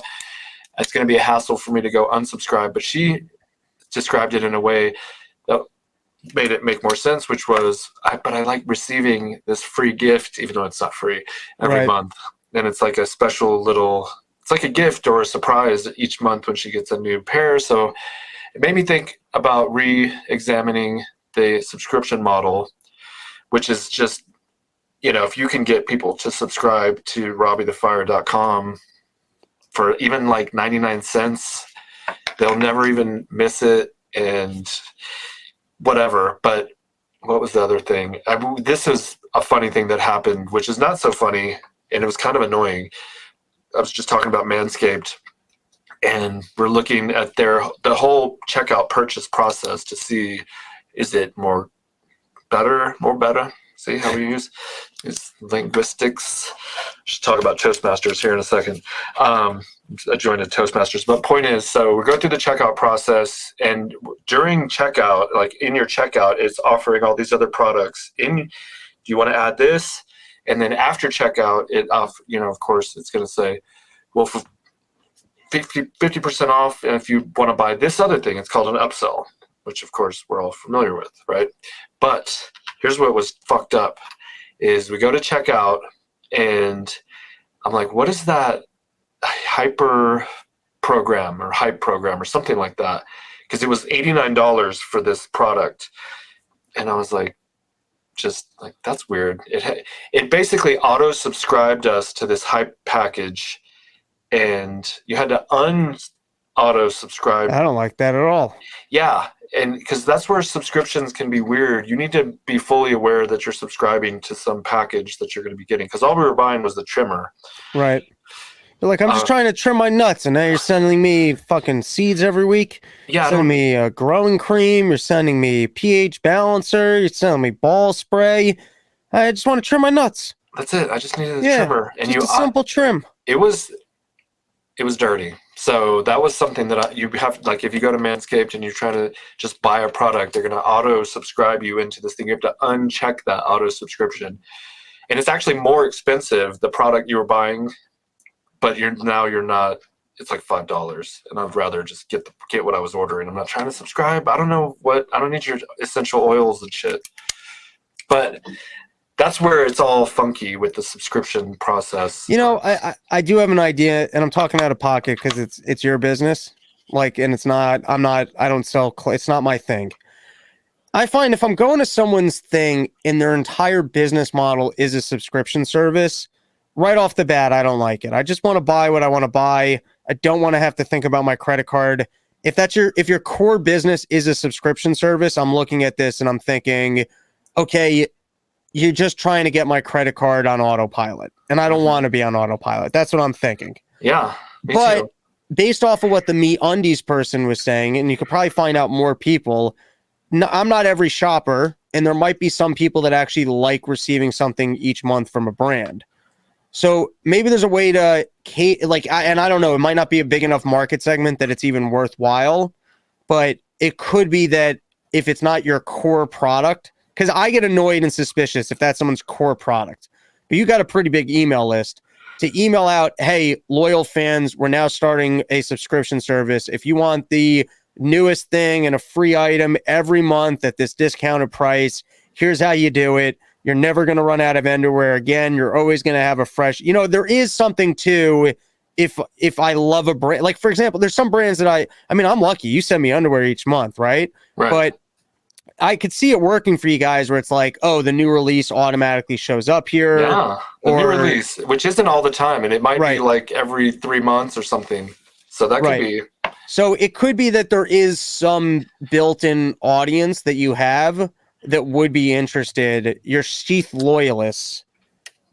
it's going to be a hassle for me to go unsubscribe. But she described it in a way that made it make more sense, which was, but I like receiving this free gift, even though it's not free, every month. And it's like a special little, it's like a gift or a surprise each month when she gets a new pair. So it made me think about re-examining the subscription model, which is just, if you can get people to subscribe to RobbieTheFire.com for even like 99 cents, they'll never even miss it and whatever. But what was the other thing? This is a funny thing that happened, which is not so funny, and it was kind of annoying. I was just talking about Manscaped, and we're looking at the whole checkout purchase process to see, is it more better? See how we use linguistics. Should talk about Toastmasters here in a second. I joined a Toastmasters, but point is, so we go through the checkout process, and during checkout, like in your checkout, it's offering all these other products. Do you want to add this? And then after checkout, of course, it's going to say, well, for 50% off, and if you want to buy this other thing, it's called an upsell, which of course we're all familiar with, right? But here's what was fucked up, is we go to checkout, and I'm like, what is that hyper program or hype program or something like that? Because it was $89 for this product. And I was like, just like, that's weird. It basically auto subscribed us to this hype package, and you had to auto subscribe. I don't like that at all. Yeah, and because that's where subscriptions can be weird. You need to be fully aware that you're subscribing to some package that you're going to be getting, because all we were buying was the trimmer. Right. You're like, I'm just trying to trim my nuts, and now you're sending me fucking seeds every week. Yeah, you're sending me a growing cream. You're sending me pH balancer. You're sending me ball spray. I just want to trim my nuts. That's it. I just needed a trimmer, and just a simple trim. It was dirty. So that was something that you have, like, if you go to Manscaped and you're trying to just buy a product, they're going to auto subscribe you into this thing. You have to uncheck that auto subscription, and it's actually more expensive, the product you were buying, but you're not. It's like $5, and I'd rather just get what I was ordering. I'm not trying to subscribe. I don't need your essential oils and shit. But that's where it's all funky with the subscription process. You know, I do have an idea, and I'm talking out of pocket because it's your business. Like, and it's not. I don't sell. It's not my thing. I find if I'm going to someone's thing and their entire business model is a subscription service, right off the bat, I don't like it. I just want to buy what I want to buy. I don't want to have to think about my credit card. If your core business is a subscription service, I'm looking at this and I'm thinking, okay, you're just trying to get my credit card on autopilot, and I don't want to be on autopilot. That's what I'm thinking. Yeah, me but too. Based off of what the MeUndies person was saying, and you could probably find out more people, I'm not every shopper, and there might be some people that actually like receiving something each month from a brand. So maybe there's a way to and I don't know, it might not be a big enough market segment that it's even worthwhile, but it could be that if it's not your core product, because I get annoyed and suspicious if that's someone's core product, but you got a pretty big email list to email out, hey, loyal fans, we're now starting a subscription service. If you want the newest thing and a free item every month at this discounted price, here's how you do it. You're never going to run out of underwear again. You're always going to have a fresh, there is something to, if I love a brand, like for example, there's some brands that I'm lucky. You send me underwear each month, right? But I could see it working for you guys where it's like, oh, the new release automatically shows up here. Yeah, the new release, which isn't all the time. And it might be like every 3 months or something. So that could be. So it could be that there is some built-in audience that you have that would be interested. You're SHEATH loyalists.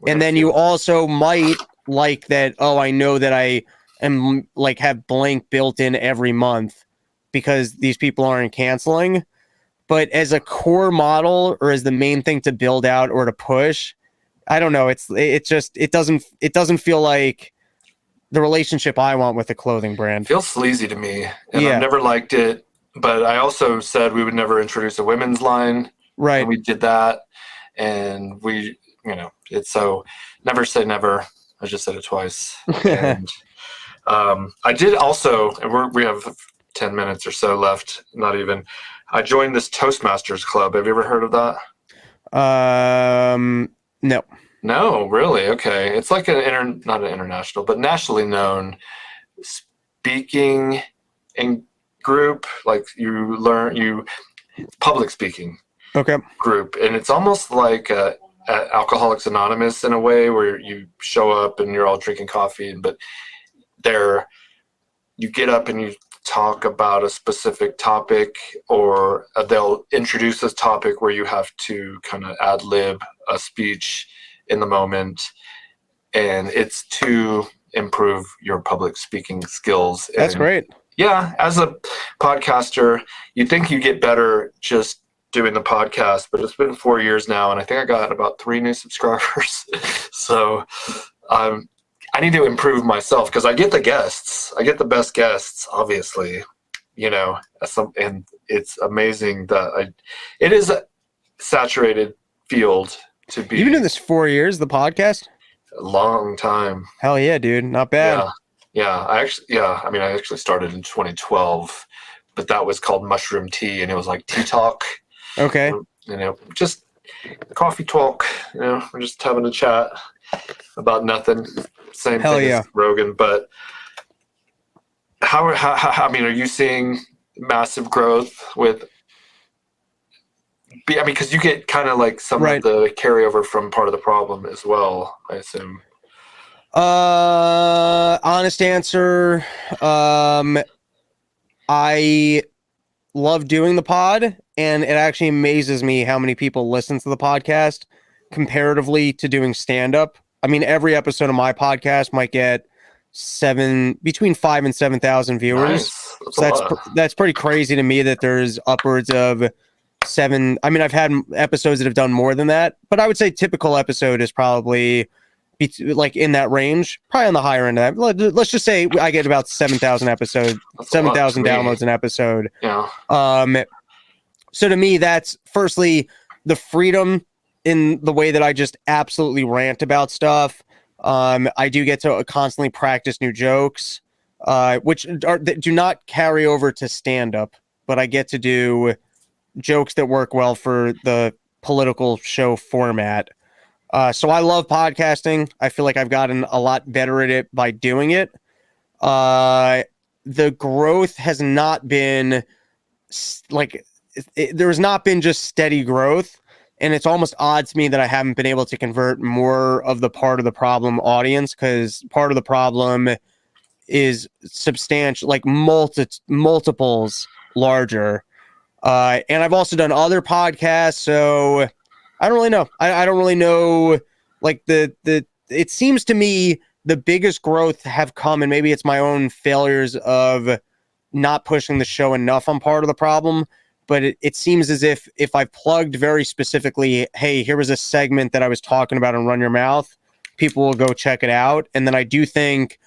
And then you also might like that, oh, I know that I am like have blank built in every month because these people aren't canceling. But as a core model or as the main thing to build out or to push, I don't know. It doesn't feel like the relationship I want with a clothing brand. It feels sleazy to me, and I've never liked it. But I also said we would never introduce a women's line. Right. And we did that, and we, it's so never say never. I just said it twice. And I did also, and we have 10 minutes or so left, not even. I joined this Toastmasters club. Have you ever heard of that? No. No, really? Okay. It's like not an international, but nationally known speaking and group. Like public speaking. Okay. Group, and it's almost like Alcoholics Anonymous in a way, where you show up and you're all drinking coffee, but you get up and you talk about a specific topic, or they'll introduce this topic where you have to kind of ad lib a speech in the moment, and it's to improve your public speaking skills. That's great. Yeah, as a podcaster, you think you get better just doing the podcast, but it's been 4 years now, and I think I got about 3 new subscribers. So I need to improve myself, because I get the guests. I get the best guests, obviously, and it's amazing that it is a saturated field to be. You've been doing this 4 years, the podcast? A long time. Hell yeah, dude. Not bad. Yeah. I actually started in 2012, but that was called Mushroom Tea, and it was like tea talk. Okay. Just coffee talk. We're just having a chat about nothing. Same thing as Rogan. But how are you seeing massive growth with I mean, because you get kind of like some Right. of the carryover from Part of the Problem as well, I assume. Honest answer. I love doing the pod, and it actually amazes me how many people listen to the podcast comparatively to doing stand-up. I mean, every episode of my podcast might get between 5 and 7,000 viewers. Nice. That's So a lot. that's pretty crazy to me that there's upwards of 7. I mean, I've had episodes that have done more than that, but I would say typical episode is probably like in that range, probably on the higher end of that. Let's just say I get about 7,000 episodes, 7,000 downloads an episode. Yeah. So to me, that's firstly the freedom in the way that I just absolutely rant about stuff. I do get to constantly practice new jokes, which do not carry over to stand up, but I get to do jokes that work well for the political show format. So I love podcasting. I feel like I've gotten a lot better at it by doing it. The growth has not been like there has not been just steady growth, and it's almost odd to me that I haven't been able to convert more of the Part of the Problem audience, because Part of the Problem is substantial, like multiples larger. And I've also done other podcasts, so I don't really know. I don't really know. Like it seems to me the biggest growth have come, and maybe it's my own failures of not pushing the show enough on Part of the Problem. But it seems as if I've plugged very specifically, hey, here was a segment that I was talking about on Run Your Mouth, people will go check it out. And then I do think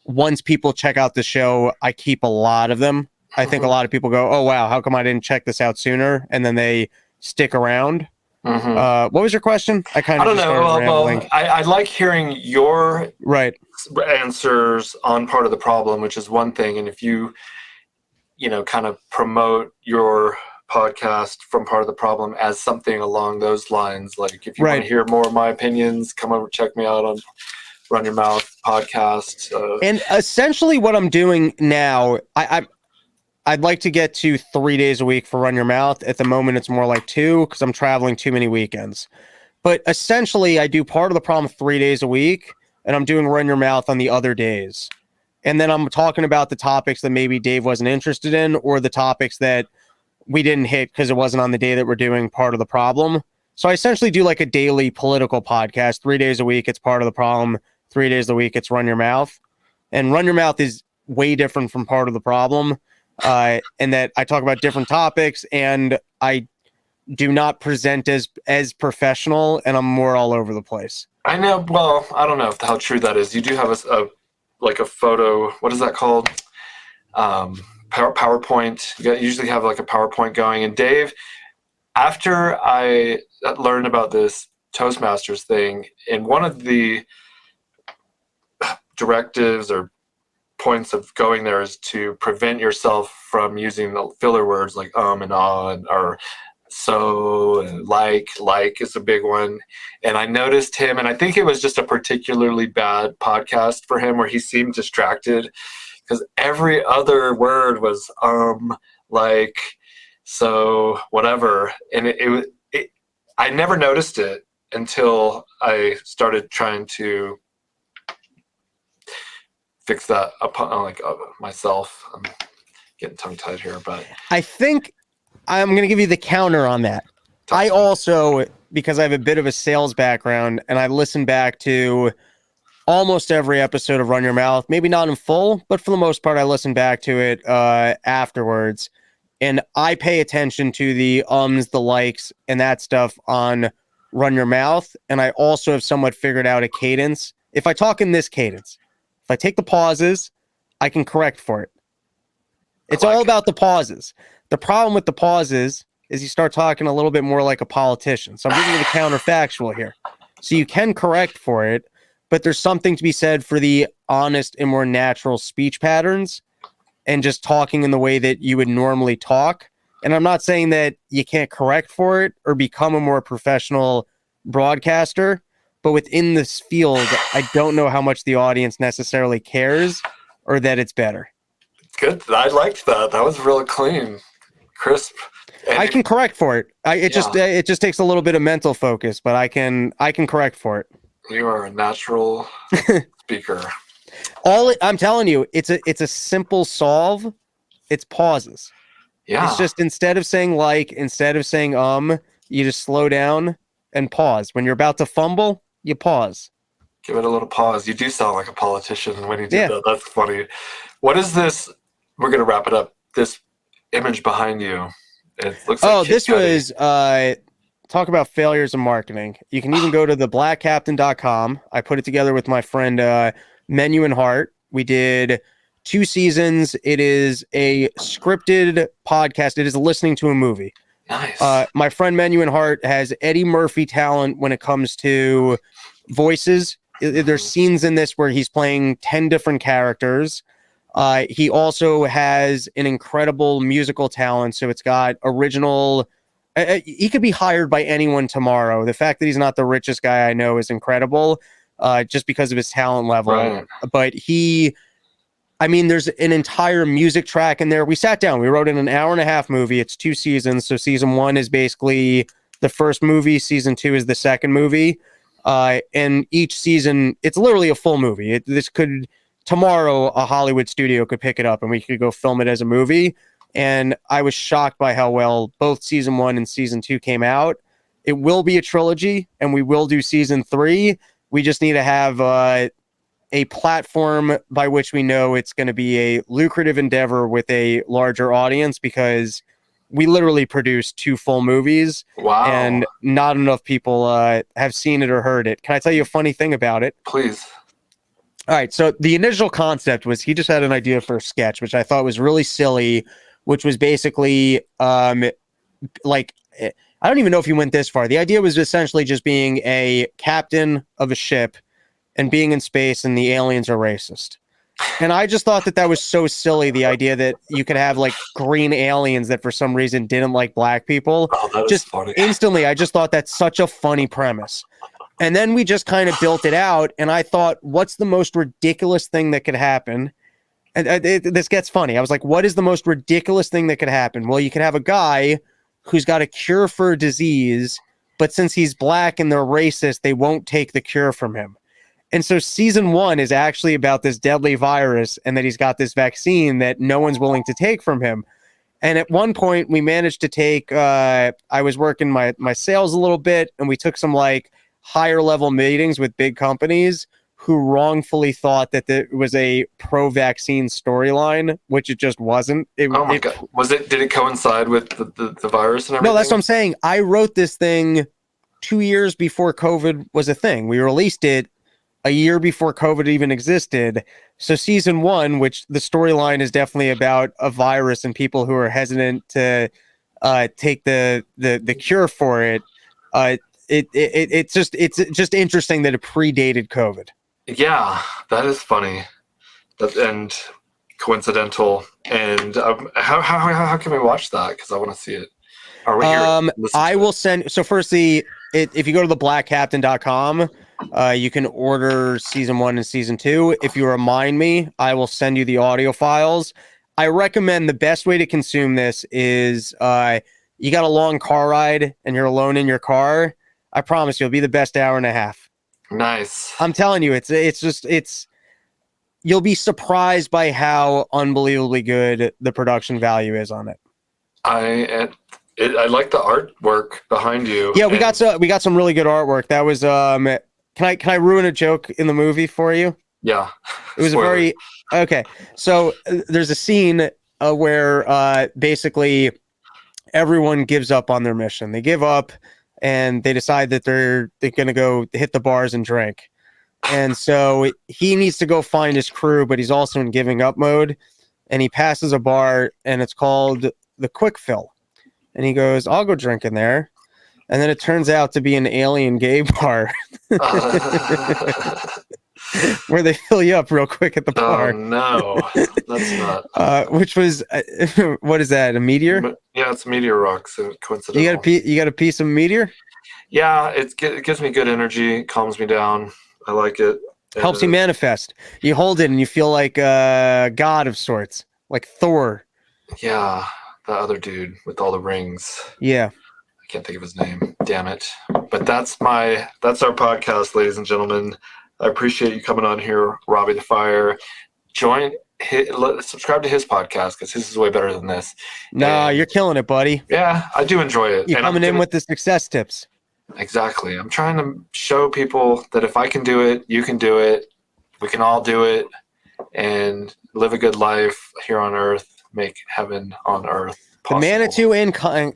once people check out the show, I keep a lot of them. I think a lot of people go, oh, wow, how come I didn't check this out sooner? And then they stick around. What was your question? I don't know. Well, I like hearing your answers on Part of the Problem, which is one thing. And if you kind of promote your podcast from Part of the Problem as something along those lines, like if you want to hear more of my opinions, come over, check me out on Run Your Mouth podcast. And essentially what I'm doing now, I'd like to get to 3 days a week for Run Your Mouth. At the moment, it's more like 2 because I'm traveling too many weekends. But essentially, I do Part of the Problem 3 days a week, and I'm doing Run Your Mouth on the other days. And then I'm talking about the topics that maybe Dave wasn't interested in, or the topics that we didn't hit because it wasn't on the day that we're doing Part of the Problem. So I essentially do like a daily political podcast. 3 days a week, it's Part of the Problem. 3 days a week, it's Run Your Mouth. And Run Your Mouth is way different from Part of the Problem. And that I talk about different topics, and I do not present as professional, and I'm more all over the place. I know. Well, I don't know how true that is. You do have a photo. What is that called? PowerPoint. You usually have like a PowerPoint going. And Dave, after I learned about this Toastmasters thing, and one of the directives or points of going there is to prevent yourself from using the filler words like and on, or so, and like is a big one. And I noticed him, and I think it was just a particularly bad podcast for him where he seemed distracted because every other word was like, so, whatever. And I never noticed it until I started trying to fix that myself. I'm getting tongue-tied here, but I think I'm going to give you the counter on that. I also, because I have a bit of a sales background, and I listen back to almost every episode of Run Your Mouth, maybe not in full, but for the most part, I listen back to it afterwards. And I pay attention to the the likes, and that stuff on Run Your Mouth. And I also have somewhat figured out a cadence. If I talk in this cadence, if I take the pauses, I can correct for it. It's all about the pauses. The problem with the pauses is you start talking a little bit more like a politician. So I'm giving you the counterfactual here. So you can correct for it, but there's something to be said for the honest and more natural speech patterns and just talking in the way that you would normally talk. And I'm not saying that you can't correct for it or become a more professional broadcaster, but within this field, I don't know how much the audience necessarily cares or that it's better. Good. I liked that. That was real clean, crisp. And I can correct for it. It just takes a little bit of mental focus, but I can correct for it. You are a natural speaker. I'm telling you, it's a simple solve. It's pauses. Yeah. It's just instead of saying you just slow down and pause. When you're about to fumble, you pause. Give it a little pause. You do sound like a politician when you do that. That's funny. What is this? We're going to wrap it up. This image behind you. It looks like this was talk about failures in marketing. You can even go to theblackcaptain.com. I put it together with my friend Menu and Heart. We did 2 seasons. It is a scripted podcast. It is listening to a movie. Nice. My friend Menu and Heart has Eddie Murphy talent when it comes to voices. There's scenes in this where he's playing 10 different characters. He also has an incredible musical talent. So it's got original. He could be hired by anyone tomorrow. The fact that he's not the richest guy I know is incredible, just because of his talent level. Right. But there's an entire music track in there. We sat down. We wrote in an 1.5-hour movie. It's 2 seasons. So season 1 is basically the first movie. Season 2 is the second movie. And each season, it's literally a full movie. Tomorrow, a Hollywood studio could pick it up and we could go film it as a movie. And I was shocked by how well both season 1 and season 2 came out. It will be a trilogy and we will do season 3. We just need to have a platform by which we know it's going to be a lucrative endeavor with a larger audience, because we literally produced 2 full movies. Wow. And not enough people have seen it or heard it. Can I tell you a funny thing about it? Please. All right. So the initial concept was he just had an idea for a sketch, which I thought was really silly, which was basically I don't even know if he went this far. The idea was essentially just being a captain of a ship and being in space and the aliens are racist. And I just thought that was so silly, the idea that you could have like green aliens that for some reason didn't like black people. Oh, that is funny. Instantly, I just thought that's such a funny premise. And then we just kind of built it out, and I thought, what's the most ridiculous thing that could happen? And this gets funny. I was like, what is the most ridiculous thing that could happen? Well, you could have a guy who's got a cure for a disease, but since he's black and they're racist, they won't take the cure from him. And so season 1 is actually about this deadly virus and that he's got this vaccine that no one's willing to take from him. And at one point we managed to take, I was working my sales a little bit, and we took some like higher level meetings with big companies who wrongfully thought that there was a pro-vaccine storyline, which it just wasn't. Oh my God. Did it coincide with the virus and everything? No, that's what I'm saying. I wrote this thing 2 years before COVID was a thing. We released it a year before COVID even existed. So season 1, which the storyline is definitely about a virus and people who are hesitant to take the cure for it. It's just interesting that it predated COVID. Yeah, that is funny, and coincidental. And how can we watch that? Because I want to see it. Are we here? I will send. So firstly, if you go to theblackcaptain.com, you can order season 1 and season 2. If you remind me, I will send you the audio files. I recommend the best way to consume this is you got a long car ride and you're alone in your car. I promise you'll be the best 1.5 hours. Nice. I'm telling you, it's you'll be surprised by how unbelievably good the production value is on it. I like the artwork behind you. Yeah, we got some really good artwork. That was can I ruin a joke in the movie for you? Yeah. It was okay. So there's a scene where basically everyone gives up on their mission. They give up and they decide that they're going to go hit the bars and drink. And so he needs to go find his crew, but he's also in giving up mode. And he passes a bar and it's called the Quick Fill. And he goes, I'll go drink in there. And then it turns out to be an alien gay bar where they fill you up real quick at the bar. Oh, no. That's not. Which was, what is that, a meteor? Yeah, it's a meteor rock, so coincidental. You got a piece of meteor? Yeah, it gives me good energy, calms me down. I like it. Helps you manifest. You hold it and you feel like a god of sorts, like Thor. Yeah. the other dude with all the rings. Yeah. I can't think of his name. Damn it. But that's our podcast, ladies and gentlemen. I appreciate you coming on here, Robbie the Fire. Subscribe to his podcast because his is way better than this. Nah, you're killing it, buddy. Yeah, I do enjoy it. You're coming in with the success tips. Exactly. I'm trying to show people that if I can do it, you can do it. We can all do it and live a good life here on Earth, make heaven on Earth possible. The Manitou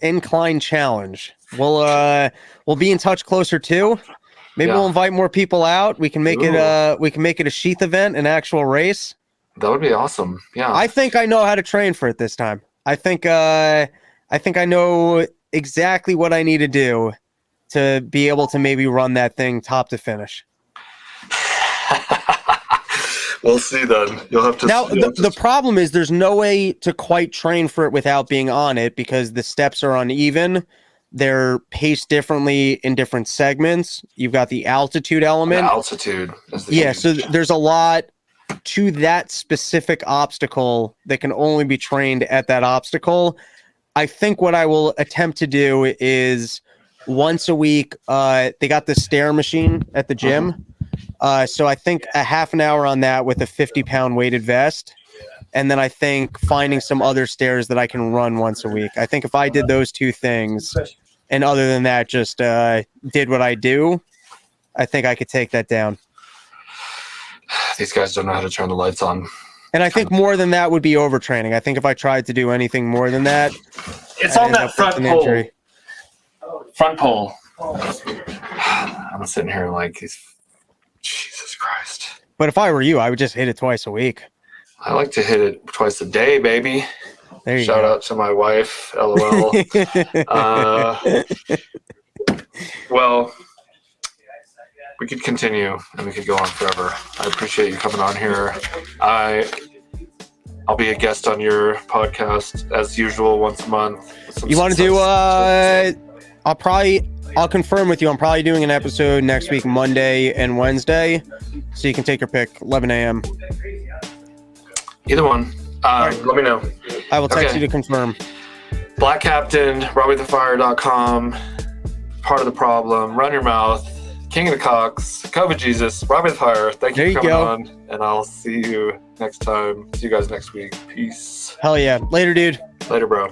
Incline Challenge. We'll be in touch closer too. Maybe we'll invite more people out. We can make it a SHEATH event, an actual race. That would be awesome. Yeah. I think I know how to train for it this time. I think I know exactly what I need to do to be able to maybe run that thing top to finish. We'll see then. You'll have to. Now, the problem is there's no way to quite train for it without being on it because the steps are uneven. They're paced differently in different segments. You've got the altitude element. The altitude. So there's a lot to that specific obstacle that can only be trained at that obstacle. I think what I will attempt to do is once a week, they got the stair machine at the gym. So I think a half an hour on that with a 50-pound weighted vest. And then I think finding some other stairs that I can run once a week. I think if I did those two things and other than that, just did what I do, I think I could take that down. These guys don't know how to turn the lights on. And I think more than that would be overtraining. I think if I tried to do anything more than that, it's on that front pole. Injury. Front pole. I'm sitting here like Jesus Christ. But if I were you, I would just hit it twice a week. I like to hit it twice a day, baby. There you Shout go. out to my wife, LOL. Well, we could continue and we could go on forever. I appreciate you coming on here. I'll be a guest on your podcast as usual once a month. You want to do? I'll confirm with you. I'm probably doing an episode next week, Monday and Wednesday, so you can take your pick. 11 a.m. Either one. Let me know. I will text you to confirm. Black Captain, RobbieTheFire.com. Part of the problem. Run your mouth. King of the Cocks. COVID Jesus. Robbie the Fire. Thank you for coming on. And I'll see you next time. See you guys next week. Peace. Hell yeah. Later, dude. Later, bro.